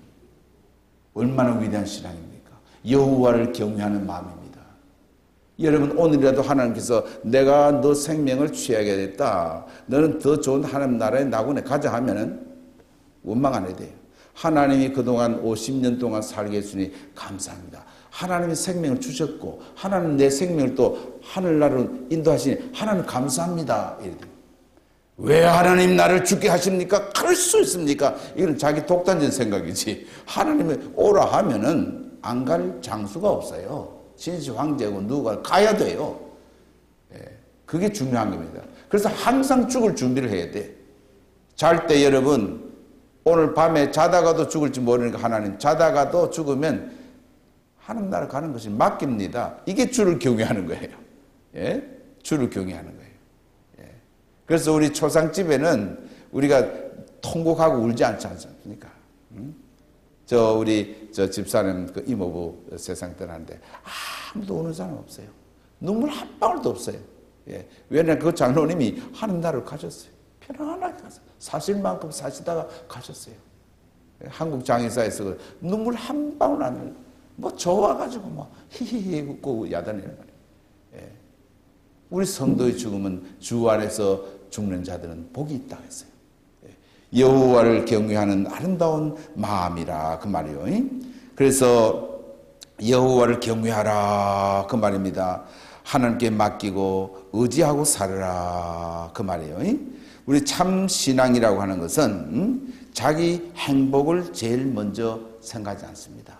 얼마나 위대한 신앙입니까? 여호와를 경외하는 마음입니다. 여러분 오늘이라도 하나님께서 내가 너 생명을 취하게 됐다. 너는 더 좋은 하나님 나라에 나군에 가자 하면은 원망 안 해야 돼요. 하나님이 그동안 50년 동안 살게 해주니 감사합니다. 하나님이 생명을 주셨고 하나님 내 생명을 또 하늘나라로 인도하시니 하나님 감사합니다. 이래야 돼요. 왜 하나님 나를 죽게 하십니까? 그럴 수 있습니까? 이건 자기 독단적인 생각이지. 하나님이 오라 하면은 안 갈 장수가 없어요. 진시 황제고 누가 가야 돼요. 예, 그게 중요한 겁니다. 그래서 항상 죽을 준비를 해야 돼. 잘 때 여러분 오늘 밤에 자다가도 죽을지 모르니까 하나님 자다가도 죽으면 하나님 나라 가는 것이 맡깁니다. 이게 주를 경외하는 거예요. 예? 주를 경외하는 거예요. 예. 그래서 우리 초상집에는 우리가 통곡하고 울지 않지 않습니까? 우리 집사님 그 이모부 세상 떠났는데 아무도 우는 사람 없어요. 눈물 한 방울도 없어요. 예. 왜냐하면 그 장로님이 하는 나라를 가셨어요. 편안하게 가서 사실만큼 사시다가 가셨어요. 예. 한국 장의사에서 눈물 한 방울 안 흘려. 뭐 좋아가지고 뭐 히히히 웃고 야단내는 거예요. 예. 우리 성도의 죽음은 주 안에서 죽는 자들은 복이 있다고 했어요. 여호와를 경외하는 아름다운 마음이라 그 말이에요. 그래서 여호와를 경외하라 그 말입니다. 하나님께 맡기고 의지하고 살아라 그 말이에요. 우리 참 신앙이라고 하는 것은 자기 행복을 제일 먼저 생각하지 않습니다.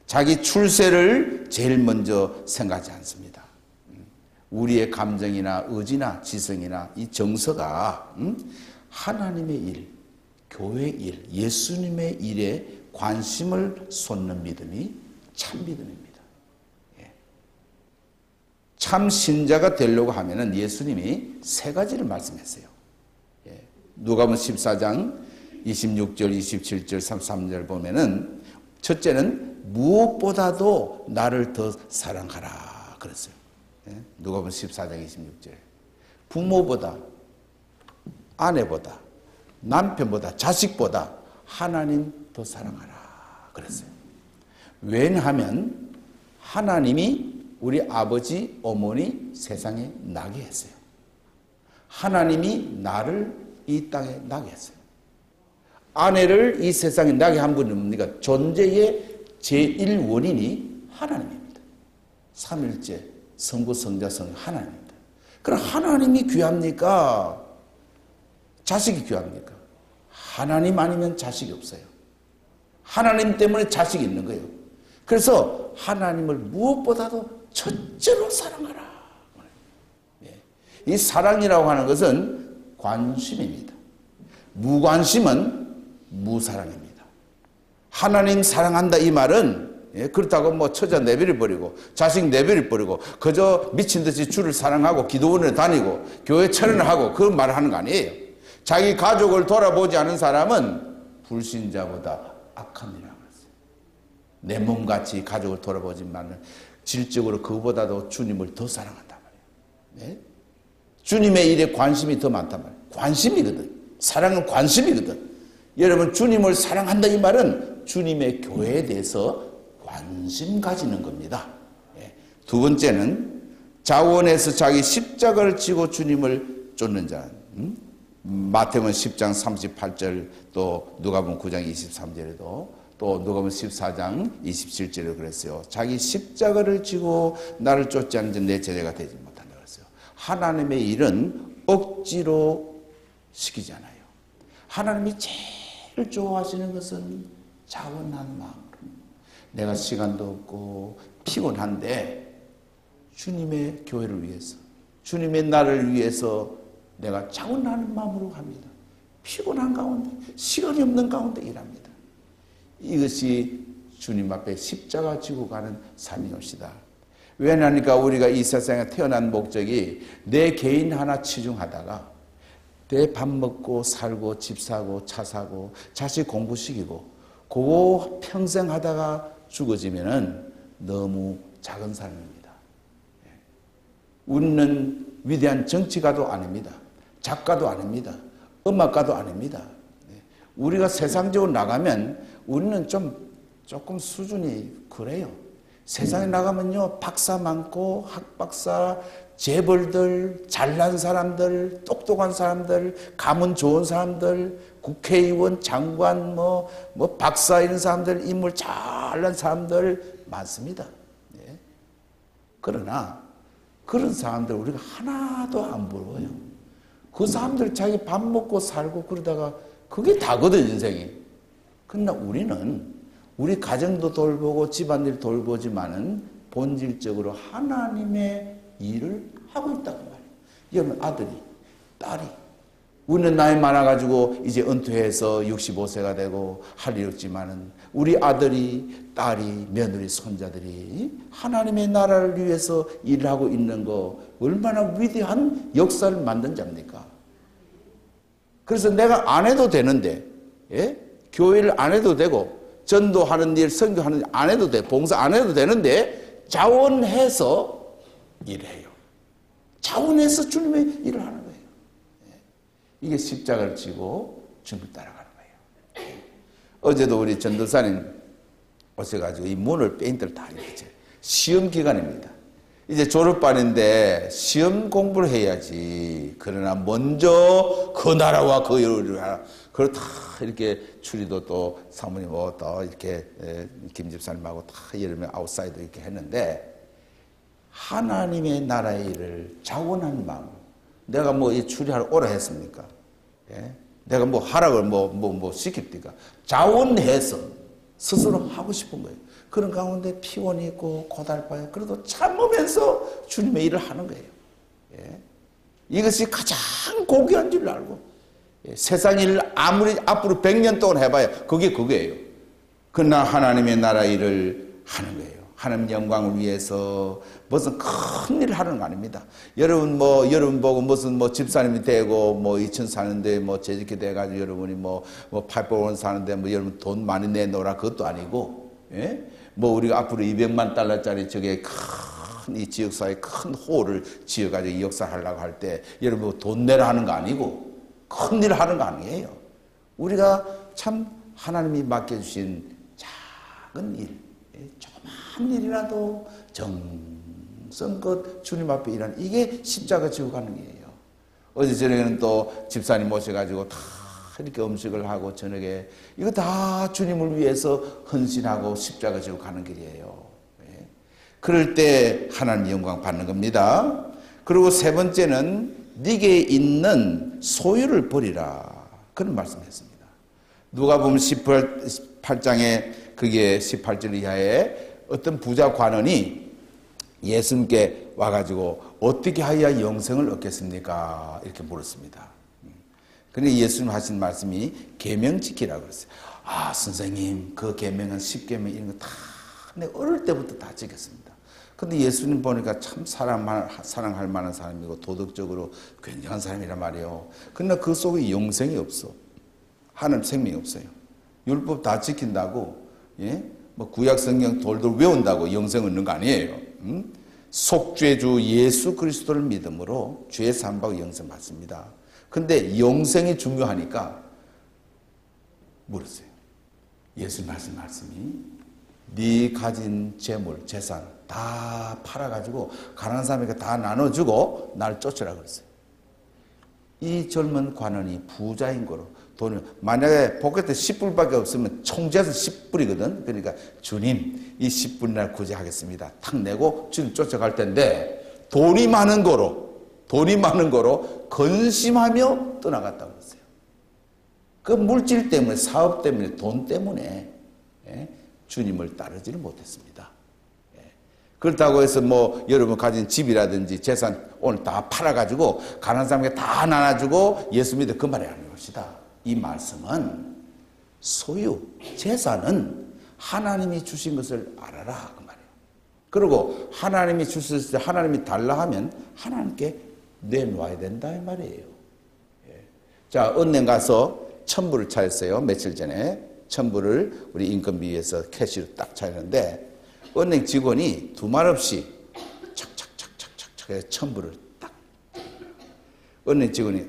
자기 출세를 제일 먼저 생각하지 않습니다. 우리의 감정이나 의지나 지성이나 이 정서가 하나님의 일, 교회 일, 예수님의 일에 관심을 쏟는 믿음이 참 믿음입니다. 참 신자가 되려고 하면은 예수님이 세 가지를 말씀했어요. 누가복음 14장 26절, 27절, 33절 보면은 첫째는 무엇보다도 나를 더 사랑하라 그랬어요. 누가복음 14장 26절. 부모보다, 아내보다, 남편보다, 자식보다 하나님 더 사랑하라 그랬어요. 왜냐하면 하나님이 우리 아버지, 어머니 세상에 나게 했어요. 하나님이 나를 이 땅에 나게 했어요. 아내를 이 세상에 나게 한 분은 뭡니까? 존재의 제1 원인이 하나님입니다. 삼일째 성부, 성자, 성 하나님입니다. 그럼 하나님이 귀합니까? 자식이 귀합니까? 하나님 아니면 자식이 없어요. 하나님 때문에 자식이 있는 거예요. 그래서 하나님을 무엇보다도 첫째로 사랑하라. 이 사랑이라고 하는 것은 관심입니다. 무관심은 무사랑입니다. 하나님 사랑한다 이 말은 그렇다고 뭐 처자 내버려버리고 자식 내버려버리고 그저 미친듯이 주를 사랑하고 기도원에 다니고 교회 철회를 하고 그런 말을 하는 거 아니에요. 자기 가족을 돌아보지 않은 사람은 불신자보다 악함이라고 했어요. 내 몸같이 가족을 돌아보지만 질적으로 그보다도 주님을 더 사랑한단 말이에요. 네? 주님의 일에 관심이 더 많단 말이에요. 관심이거든. 사랑은 관심이거든. 여러분 주님을 사랑한다 이 말은 주님의 교회에 대해서 관심 가지는 겁니다. 두 번째는 자원해서 자기 십자가를 지고 주님을 쫓는 자. 마태복음 10장 38절 또 누가복음 9장 23절에도 또 누가복음 14장 27절에 그랬어요. 자기 십자가를 지고 나를 쫓지 않는 내 제자가 되지 못한다 그랬어요. 하나님의 일은 억지로 시키지 않아요. 하나님이 제일 좋아하시는 것은 자원한 마음. 내가 시간도 없고 피곤한데 주님의 교회를 위해서 주님의 나를 위해서 내가 자원하는 마음으로 합니다. 피곤한 가운데 시간이 없는 가운데 일합니다. 이것이 주님 앞에 십자가 지고 가는 삶이옵시다. 왜냐하니까 우리가 이 세상에 태어난 목적이 내 개인 하나 치중하다가 내 밥 먹고 살고 집 사고 차 사고 자식 공부시키고 그거 평생 하다가 죽어지면은 너무 작은 삶입니다. 우리는 위대한 정치가도 아닙니다. 작가도 아닙니다. 음악가도 아닙니다. 우리가 세상적으로 나가면 우리는 조금 수준이 그래요. 세상에 나가면요, 박사 많고 학박사, 재벌들, 잘난 사람들, 똑똑한 사람들, 가문 좋은 사람들, 국회의원, 장관, 뭐 박사 이런 사람들, 인물 잘난 사람들 많습니다. 그러나 그런 사람들 우리가 하나도 안 부러워요. 그 사람들 자기 밥 먹고 살고 그러다가 그게 다거든, 인생이. 그러나 우리는 우리 가정도 돌보고 집안일 돌보지만은 본질적으로 하나님의 일을 하고 있다고 말이에요. 여러분 아들이, 딸이 우리는 나이 많아가지고 이제 은퇴해서 65세가 되고 할 일 없지만은 우리 아들이, 딸이, 며느리, 손자들이 하나님의 나라를 위해서 일하고 있는 거 얼마나 위대한 역사를 만든 자입니까? 그래서 내가 안 해도 되는데, 교회를 안 해도 되고 전도하는 일, 선교하는 일 안 해도 돼, 봉사 안 해도 되는데 자원해서 일해요. 자원해서 주님의 일을 하는 거예요. 이게 십자가를 지고 주님을 따라가는 거예요. 어제도 우리 전도사님 오셔가지고 이 문을 페인트를 다 했죠. 시험 기간입니다. 이제 졸업반인데 시험 공부를 해야지. 그러나 먼저 그 나라와 그 요리를 하라. 그걸 다 이렇게 추리도 또 사모님하고 또 이렇게 김 집사님하고 다 여러 명 아웃사이더 이렇게 했는데 하나님의 나라의 일을 자원한 마음. 내가 뭐 이 추리하러 오라 했습니까? 예? 내가 뭐 하라고 뭐 시킵니까? 자원해서 스스로 하고 싶은 거예요. 그런 가운데 피곤이 있고 고달파요. 그래도 참으면서 주님의 일을 하는 거예요. 예? 이것이 가장 고귀한 줄 알고 세상 일 아무리 앞으로 100년 동안 해봐야 그게 그거예요. 그러나 하나님의 나라 일을 하는 거예요. 하나님 영광을 위해서 무슨 큰 일을 하는 거 아닙니다. 여러분 보고 무슨 집사님이 되고 이천 사는데 재직이 돼가지고 여러분이 팔복원 사는데 여러분 돈 많이 내놓으라 그것도 아니고, 예? 우리가 앞으로 200만 달러짜리 저게 큰 이 지역사회 큰 홀을 지어가지고 이 역사를 하려고 할 때 여러분 돈 내라 하는 거 아니고 큰 일을 하는 거 아니에요. 우리가 참 하나님이 맡겨주신 작은 일, 조그만 일이라도 정성껏 주님 앞에 일하는 이게 십자가 지고 가는 거예요. 어제 저녁에는 또 집사님 모셔가지고 다 이렇게 음식을 하고 저녁에 이거 다 주님을 위해서 헌신하고 십자가 지고 가는 길이에요. 예. 그럴 때 하나님 영광 받는 겁니다. 그리고 세 번째는 네게 있는 소유를 버리라. 그런 말씀했습니다. 누가복음 18장에 그게 18절 이하에 어떤 부자 관원이 예수님께 와가지고 어떻게 하여야 영생을 얻겠습니까? 이렇게 물었습니다. 그런데 예수님 하신 말씀이 계명 지키라고 그랬어요. 아 선생님 그 계명은 10계명 이런 거 다 내 어릴 때부터 다 지켰습니다. 근데 예수님 보니까 참 사랑할 만한 사람이고 도덕적으로 굉장한 사람이란 말이에요. 그러나 그 속에 영생이 없어. 하나님 생명이 없어요. 율법 다 지킨다고, 예? 구약 성경 돌돌 외운다고 영생 얻는 거 아니에요. 속죄주 예수 그리스도를 믿음으로 죄 사함받고 영생 받습니다. 근데 영생이 중요하니까 물었어요. 예수님 하신 말씀이 네 가진 재물, 재산 다 팔아가지고 가난한 사람에게 다 나눠주고 날 쫓으라 그랬어요. 이 젊은 관원이 부자인 거로 돈을 만약에 포켓에 10불밖에 없으면 총재에서 10불이거든. 그러니까 주님 이 10불 날 구제하겠습니다. 탁 내고 주님 쫓아갈 텐데 돈이 많은 거로 근심하며 떠나갔다고 그랬어요. 그 물질 때문에 사업 때문에 돈 때문에 주님을 따르지를 못했습니다. 그렇다고 해서 여러분 가진 집이라든지 재산 오늘 다 팔아가지고 가난한 사람에게 다 나눠주고 예수 믿어 그 말이 아니옵시다. 이 말씀은 소유, 재산은 하나님이 주신 것을 알아라 그 말이에요. 그리고 하나님이 주셨을 때 하나님이 달라 하면 하나님께 내놓아야 된다 이 말이에요. 자, 은행 가서 1,000불을 찾았어요. 며칠 전에 1,000불을 우리 인건비에서 캐시로 딱 찾았는데 은행 직원이 두말 없이 착착착착착착 해서 1,000불을 딱. 은행 직원이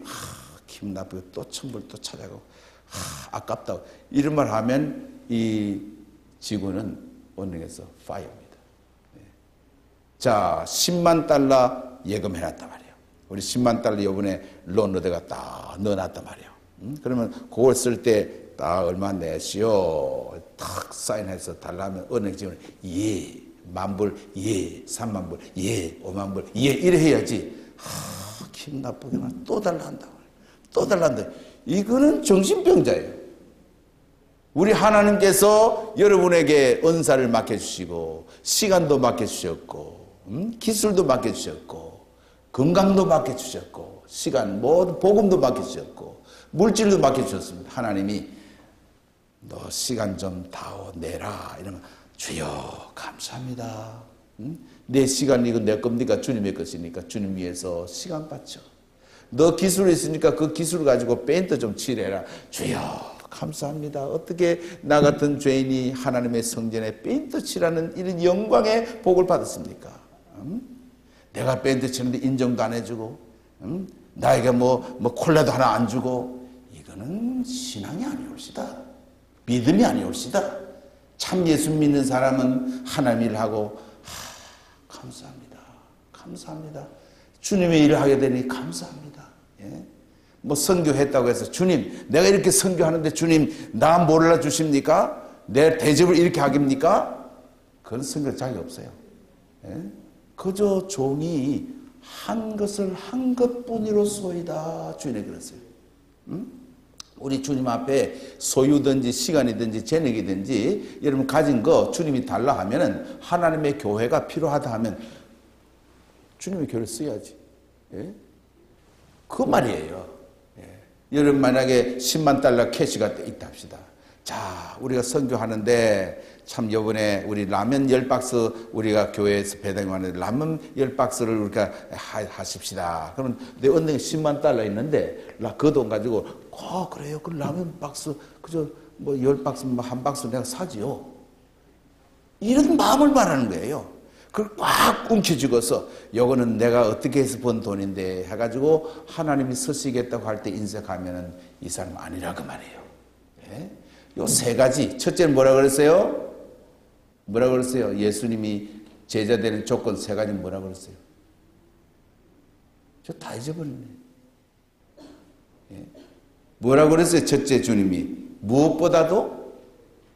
기분 나쁘게 또 1,000불 또 찾아가고 아깝다고 이런 말 하면 이 직원은 은행에서 파이어입니다. 자, 10만 달러 예금해놨단 말이에요. 우리 10만 달러 이번에 론 어디가 딱 넣어놨단 말이에요. 그러면 그걸 쓸 때 딱 얼마 내시오 탁 사인해서 달라면 은행 직원은 예, 10,000불 예, 30,000불 예, 50,000불 예 이래 해야지. 기분 나쁘게만 또 달란다. 또 달란다. 이거는 정신병자예요. 우리 하나님께서 여러분에게 은사를 맡겨주시고 시간도 맡겨주셨고 기술도 맡겨주셨고 건강도 맡겨주셨고 시간 모든 복음도 맡겨주셨고 물질도 맡겨주셨습니다. 하나님이 너 시간 좀 다오 내라 이러면 주여 감사합니다. 내 시간 이거 내 겁니까? 주님의 것이니까 주님 위해서 시간 바쳐. 너 기술이 있으니까 그 기술을 가지고 페인트 좀 칠해라. 주여 감사합니다. 어떻게 나 같은 죄인이 하나님의 성전에 페인트 칠하는 이런 영광의 복을 받았습니까? 내가 페인트 치는데 인정도 안 해주고 나에게 콜라도 하나 안 주고 이거는 신앙이 아니올시다. 믿음이 아니올시다. 참 예수 믿는 사람은 하나님 일하고 감사합니다. 감사합니다. 주님의 일을 하게 되니 감사합니다. 예? 뭐 선교했다고 해서 주님 내가 이렇게 선교하는데 주님 나 몰라 주십니까? 내 대접을 이렇게 하깁니까? 그건 선교 자격이 없어요. 예? 그저 종이 한 것을 한 것뿐이로소이다 주인이 그랬어요. 우리 주님 앞에 소유든지 시간이든지 재능이든지 여러분 가진 거 주님이 달라 하면은 하나님의 교회가 필요하다 하면 주님의 교회를 써야지. 예? 그 말이에요. 예. 여러분 만약에 10만 달러 캐시가 있다 합시다. 자, 우리가 선교하는데 참 요번에 우리 라면 10박스 우리가 교회에서 배당이 왔는데 라면 10박스를 우리가 하십시다. 그러면 내 은행에 10만 달러 있는데 그 돈 가지고 그래요. 그 라면 박스 그저 뭐 10박스 뭐 한 박스 내가 사지요. 이런 마음을 말하는 거예요. 그걸 꽉 움켜쥐고서 요거는 내가 어떻게 해서 번 돈인데 해가지고 하나님이 쓰시겠다고 할 때 인색하면은 이 사람 아니라 그 말이에요. 예? 요 세 가지. 첫째는 뭐라 그랬어요? 뭐라 그랬어요? 예수님이 제자 되는 조건 세 가지는 뭐라 그랬어요? 저 다 잊어버렸네. 예? 뭐라 그랬어요? 첫째 주님이 무엇보다도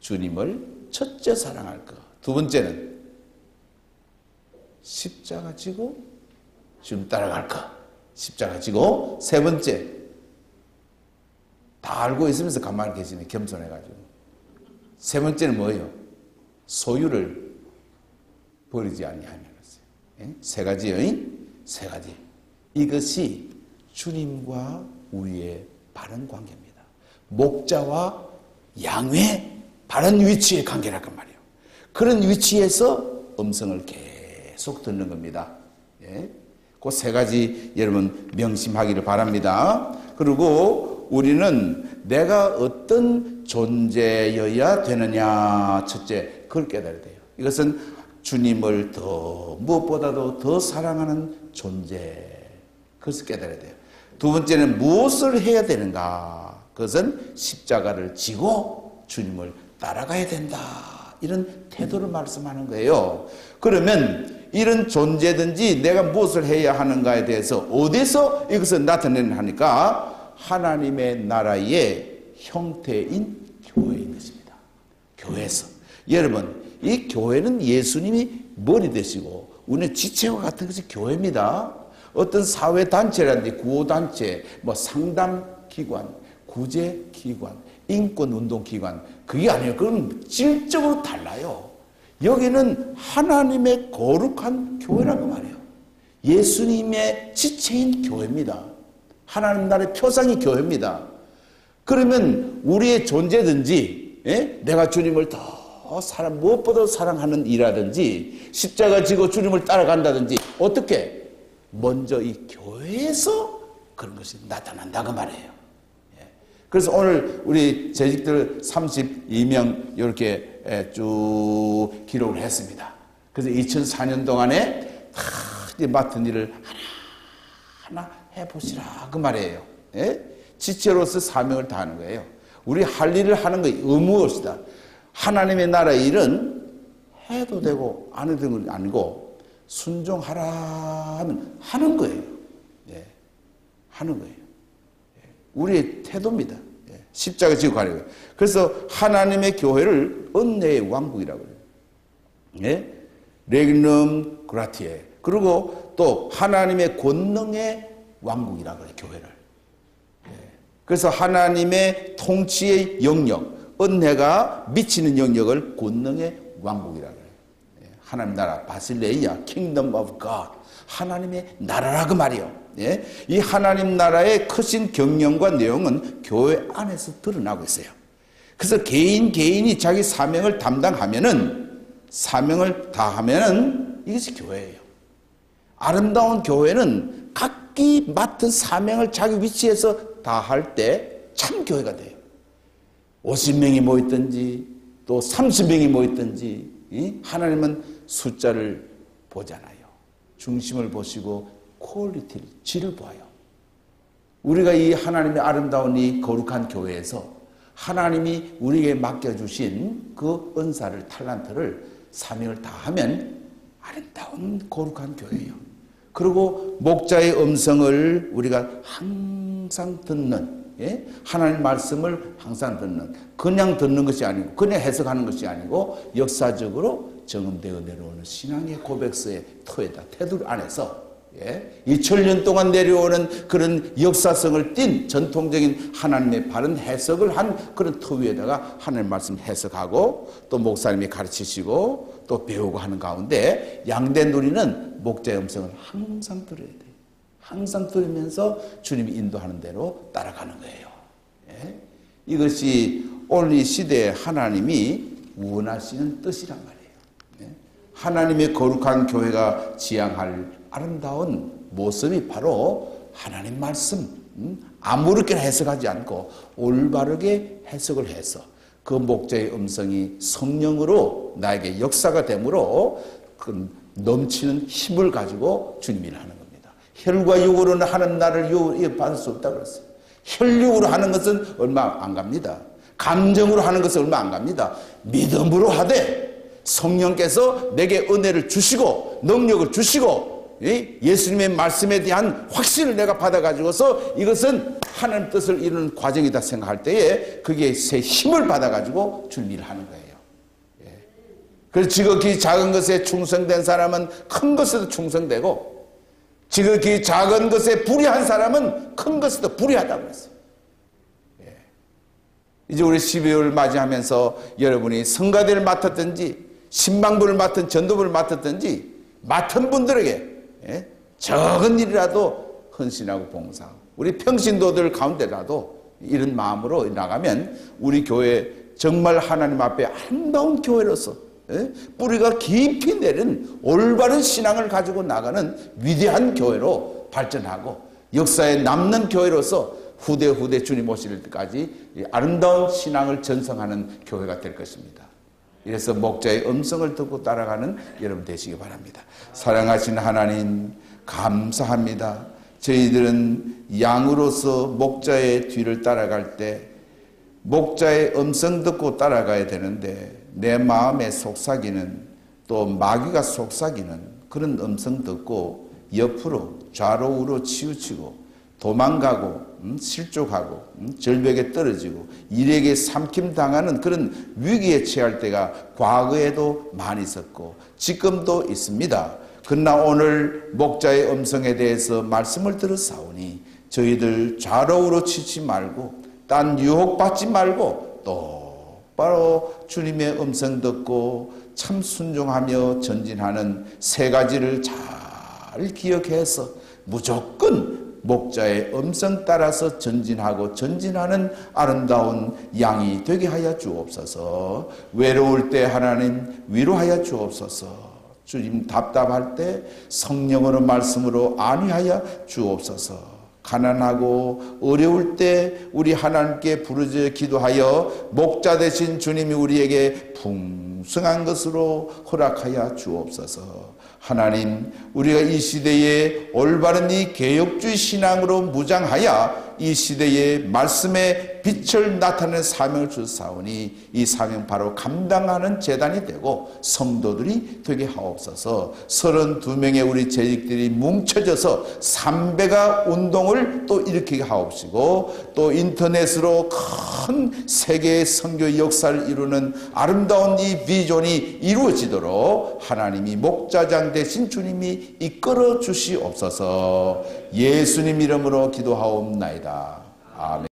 주님을 첫째 사랑할 것. 두 번째는 십자가 지고 주님 따라갈 것. 십자가 지고 세 번째 다 알고 있으면서 가만히 계시네. 겸손해가지고. 세 번째는 뭐예요? 소유를 버리지 아니하면. 세 가지요. 세 가지. 이것이 주님과 우리의 바른 관계입니다. 목자와 양의 바른 위치의 관계라고 말이에요. 그런 위치에서 음성을 계속 듣는 겁니다. 예? 그 세 가지 여러분 명심하기를 바랍니다. 그리고 우리는 내가 어떤 존재여야 되느냐. 첫째, 그걸 깨달아야 돼요. 이것은 주님을 더 무엇보다도 더 사랑하는 존재. 그것을 깨달아야 돼요. 두 번째는 무엇을 해야 되는가. 그것은 십자가를 지고 주님을 따라가야 된다. 이런 태도를 말씀하는 거예요. 그러면 이런 존재든지 내가 무엇을 해야 하는가에 대해서 어디서 이것을 나타내는 하니까 하나님의 나라의 형태인 교회인 것입니다. 교회에서. 여러분, 이 교회는 예수님이 머리 되시고 우리는 지체와 같은 것이 교회입니다. 어떤 사회단체라든지 구호단체, 뭐 상담기관, 구제기관, 인권운동기관, 그게 아니에요. 그건 질적으로 달라요. 여기는 하나님의 거룩한 교회라고 말해요. 예수님의 지체인 교회입니다. 하나님 나라의 표상이 교회입니다. 그러면 우리의 존재든지 내가 주님을 더 무엇보다 사랑하는 일이라든지 십자가 지고 주님을 따라간다든지 어떻게? 먼저 이 교회에서 그런 것이 나타난다 그 말이에요. 그래서 오늘 우리 재직들 32명 이렇게 쭉 기록을 했습니다. 그래서 2004년 동안에 다 맡은 일을 하나하나 해보시라 그 말이에요. 지체로서 사명을 다하는 거예요. 우리 할 일을 하는 거 의무였다. 하나님의 나라의 일은 해도 되고 안 해도 되는 건 아니고 순종하라 하면 하는 거예요. 하는 거예요. 우리의 태도입니다. 십자가 지고 가는 거예요. 그래서 하나님의 교회를 은혜의 왕국이라고 해요. 레그넘 그라티에. 그리고 또 하나님의 권능의 왕국이라고 해요. 교회를. 그래서 하나님의 통치의 영역, 은혜가 미치는 영역을 권능의 왕국이라고 해요. 하나님 나라, 바실레이아, 킹덤 오브 갓. 하나님의 나라라 그 말이요. 이 하나님 나라의 크신 경영과 내용은 교회 안에서 드러나고 있어요. 그래서 개인이 자기 사명을 담당하면은, 사명을 다하면은 이것이 교회예요. 아름다운 교회는 각기 맡은 사명을 자기 위치에서 다할 때 참 교회가 돼요. 50명이 모였든지 또 30명이 모였든지 하나님은 숫자를 보잖아요. 중심을 보시고 퀄리티를, 질을 보아요. 우리가 이 하나님의 아름다운 이 거룩한 교회에서 하나님이 우리에게 맡겨주신 그 은사를, 탈란트를, 사명을 다하면 아름다운 거룩한 교회예요. 그리고 목자의 음성을 우리가 항상 듣는, 예? 하나님 말씀을 항상 듣는, 그냥 듣는 것이 아니고 그냥 해석하는 것이 아니고 역사적으로 정음되어 내려오는 신앙의 고백서의 터에다 테두리 안에서, 예? 2000년 동안 내려오는 그런 역사성을 띤 전통적인 하나님의 바른 해석을 한 그런 터 위에다가 하나님 말씀 해석하고 또 목사님이 가르치시고 또 배우고 하는 가운데 양대 누리는 목자의 음성을 항상 들어야 돼요. 항상 들으면서 주님이 인도하는 대로 따라가는 거예요. 예? 이것이 오늘 이 시대에 하나님이 원하시는 뜻이란 말이에요. 예? 하나님의 거룩한 교회가 지향할 아름다운 모습이 바로 하나님 말씀, 아무렇게나 해석하지 않고 올바르게 해석을 해서 그 목자의 음성이 성령으로 나에게 역사가 되므로 그 넘치는 힘을 가지고 주님이 일하는 겁니다. 혈과 육으로는 하는 나를 받을 수 없다고 그랬어요. 혈육으로 하는 것은 얼마 안 갑니다. 감정으로 하는 것은 얼마 안 갑니다. 믿음으로 하되 성령께서 내게 은혜를 주시고 능력을 주시고 예수님의 말씀에 대한 확신을 내가 받아가지고서 이것은 하나님 뜻을 이루는 과정이다 생각할 때에 그게 새 힘을 받아가지고 주님 일을 하는 거예요. 그래서 지극히 작은 것에 충성된 사람은 큰 것에도 충성되고 지극히 작은 것에 불의한 사람은 큰 것에도 불의하다고 했어요. 이제 우리 12월 맞이하면서 여러분이 성가대를 맡았든지 신방부를 맡은 전도부를 맡았든지 맡은 분들에게 적은 일이라도 헌신하고 봉사하고 우리 평신도들 가운데라도 이런 마음으로 나가면 우리 교회 정말 하나님 앞에 아름다운 교회로서 뿌리가 깊이 내린 올바른 신앙을 가지고 나가는 위대한 교회로 발전하고 역사에 남는 교회로서 후대 주님 오실 때까지 아름다운 신앙을 전성하는 교회가 될 것입니다. 이래서 목자의 음성을 듣고 따라가는 여러분 되시기 바랍니다. 사랑하신 하나님 감사합니다. 저희들은 양으로서 목자의 뒤를 따라갈 때 목자의 음성 듣고 따라가야 되는데 내 마음에 속삭이는 또 마귀가 속삭이는 그런 음성 듣고 옆으로 좌로 우로 치우치고 도망가고 실족하고 절벽에 떨어지고 일에게 삼킴당하는 그런 위기에 처할 때가 과거에도 많이 있었고 지금도 있습니다. 그러나 오늘 목자의 음성에 대해서 말씀을 들었사오니 저희들 좌로 우로 치지 말고 딴 유혹받지 말고 똑바로 주님의 음성 듣고 참 순종하며 전진하는 세 가지를 잘 기억해서 무조건 목자의 음성 따라서 전진하고 전진하는 아름다운 양이 되게 하여 주옵소서. 외로울 때 하나님 위로하여 주옵소서. 주님 답답할 때 성령으로 말씀으로 안위하여 주옵소서. 가난하고 어려울 때 우리 하나님께 부르짖어 기도하여 목자 되신 주님이 우리에게 풍성한 것으로 허락하여 주옵소서. 하나님, 우리가 이 시대에 올바른 이 개혁주의 신앙으로 무장하여 이 시대에 말씀의 빛을 나타내는 사명을 주사오니 이 사명 바로 감당하는 재단이 되고 성도들이 되게 하옵소서. 32명의 우리 재직들이 뭉쳐져서 3배가 운동을 또 일으키게 하옵시고 또 인터넷으로 큰 세계의 선교 역사를 이루는 아름다운 이 비전이 이루어지도록 하나님이 목자장 대신 주님이 이끌어 주시옵소서. 예수님 이름으로 기도하옵나이다. 아멘.